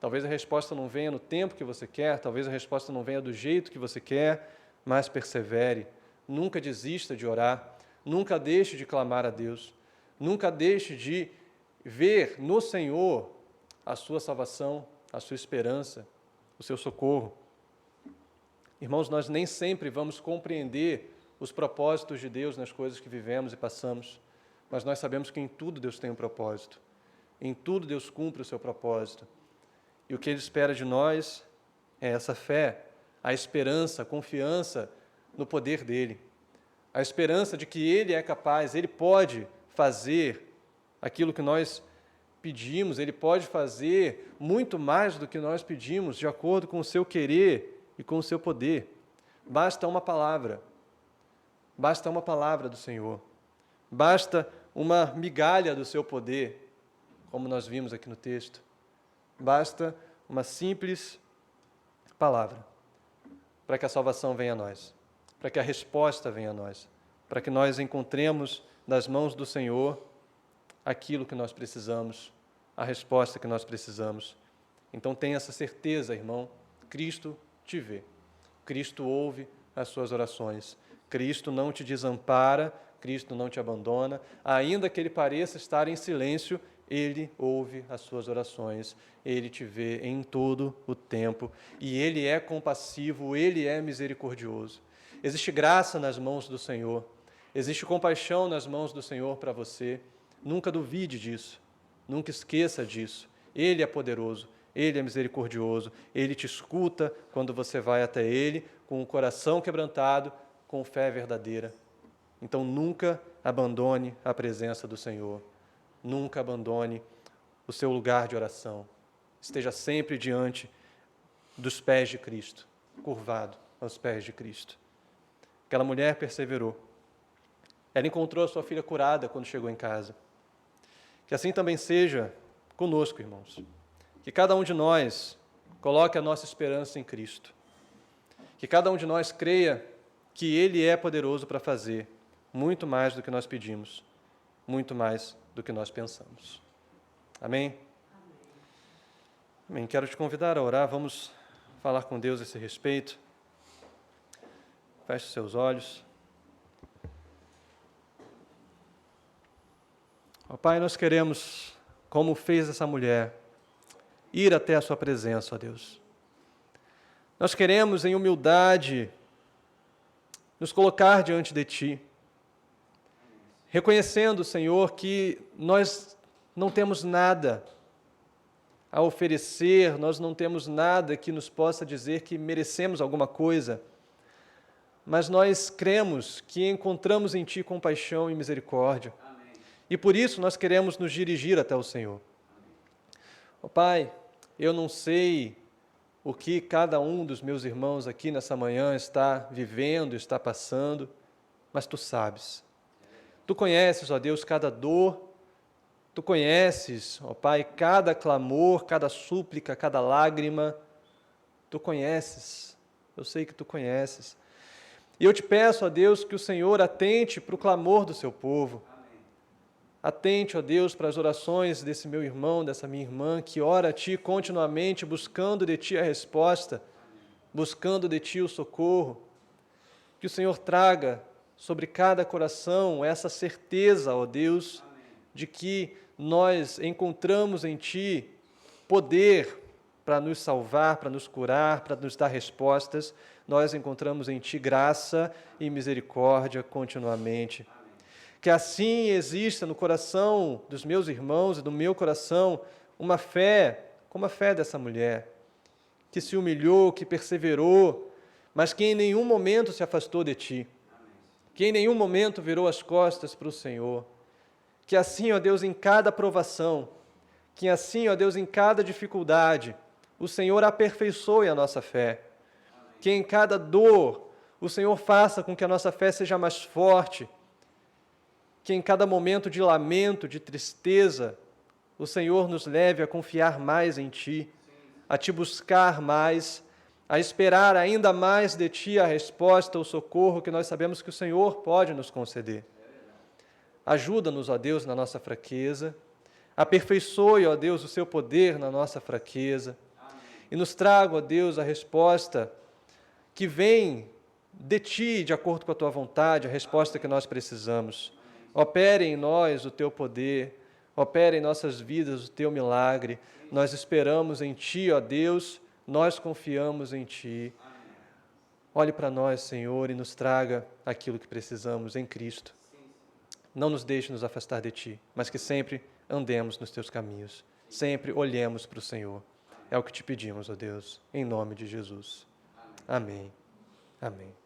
Talvez a resposta não venha no tempo que você quer, talvez a resposta não venha do jeito que você quer, mas persevere. Nunca desista de orar, nunca deixe de clamar a Deus, nunca deixe de ver no Senhor a sua salvação, a sua esperança, o seu socorro. Irmãos, nós nem sempre vamos compreender os propósitos de Deus nas coisas que vivemos e passamos, mas nós sabemos que em tudo Deus tem um propósito, em tudo Deus cumpre o seu propósito. E o que Ele espera de nós é essa fé, a esperança, a confiança no poder dEle, a esperança de que Ele é capaz, Ele pode fazer aquilo que nós pedimos, Ele pode fazer muito mais do que nós pedimos, de acordo com o seu querer e com o seu poder. Basta uma palavra do Senhor, basta uma migalha do seu poder, como nós vimos aqui no texto. Basta uma simples palavra para que a salvação venha a nós, para que a resposta venha a nós, para que nós encontremos nas mãos do Senhor aquilo que nós precisamos, a resposta que nós precisamos. Então tenha essa certeza, irmão, Cristo te vê, Cristo ouve as suas orações, Cristo não te desampara, Cristo não te abandona, ainda que Ele pareça estar em silêncio, Ele ouve as suas orações, Ele te vê em todo o tempo, e Ele é compassivo, Ele é misericordioso. Existe graça nas mãos do Senhor, existe compaixão nas mãos do Senhor para você. Nunca duvide disso, nunca esqueça disso. Ele é poderoso, Ele é misericordioso, Ele te escuta quando você vai até Ele, com o coração quebrantado, com fé verdadeira. Então nunca abandone a presença do Senhor. Nunca abandone o seu lugar de oração. Esteja sempre diante dos pés de Cristo, curvado aos pés de Cristo. Aquela mulher perseverou. Ela encontrou a sua filha curada quando chegou em casa. Que assim também seja conosco, irmãos. Que cada um de nós coloque a nossa esperança em Cristo. Que cada um de nós creia que Ele é poderoso para fazer muito mais do que nós pedimos, muito mais do que nós pensamos. Amém? Amém. Quero te convidar a orar, vamos falar com Deus a esse respeito. Feche os seus olhos. Ó Pai, nós queremos, como fez essa mulher, ir até a sua presença, ó Deus. Nós queremos, em humildade, nos colocar diante de Ti, reconhecendo, Senhor, que nós não temos nada a oferecer, nós não temos nada que nos possa dizer que merecemos alguma coisa, mas nós cremos que encontramos em Ti compaixão e misericórdia. Amém. E por isso nós queremos nos dirigir até o Senhor. Ó Pai, eu não sei o que cada um dos meus irmãos aqui nessa manhã está vivendo, está passando, mas Tu sabes. Tu conheces, ó Deus, cada dor, Tu conheces, ó Pai, cada clamor, cada súplica, cada lágrima, Tu conheces, eu sei que Tu conheces. E eu te peço, ó Deus, que o Senhor atente para o clamor do Seu povo. Amém. Atente, ó Deus, para as orações desse meu irmão, dessa minha irmã, que ora a Ti continuamente, buscando de Ti a resposta, buscando de Ti o socorro. Que o Senhor traga sobre cada coração essa certeza, ó Deus, de que nós encontramos em Ti poder para nos salvar, para nos curar, para nos dar respostas. Nós encontramos em Ti graça e misericórdia continuamente. Que assim exista no coração dos meus irmãos e do meu coração uma fé, como a fé dessa mulher, que se humilhou, que perseverou, mas que em nenhum momento se afastou de Ti, que em nenhum momento virou as costas para o Senhor. Que assim, ó Deus, em cada provação, que assim, ó Deus, em cada dificuldade, o Senhor aperfeiçoe a nossa fé. Que em cada dor, o Senhor faça com que a nossa fé seja mais forte. Que em cada momento de lamento, de tristeza, o Senhor nos leve a confiar mais em Ti, a Te buscar mais, a esperar ainda mais de Ti a resposta, o socorro que nós sabemos que o Senhor pode nos conceder. Ajuda-nos, ó Deus, na nossa fraqueza. Aperfeiçoe, ó Deus, o Seu poder na nossa fraqueza. e nos traga, ó Deus, a resposta que vem de Ti, de acordo com a Tua vontade, a resposta que nós precisamos. Opere em nós o Teu poder, opere em nossas vidas o Teu milagre. Nós esperamos em Ti, ó Deus, nós confiamos em Ti. Olhe para nós, Senhor, e nos traga aquilo que precisamos em Cristo. Não nos deixe nos afastar de Ti, mas que sempre andemos nos Teus caminhos. Sempre olhemos para o Senhor. É o que te pedimos, ó Deus, em nome de Jesus. Amém. Amém.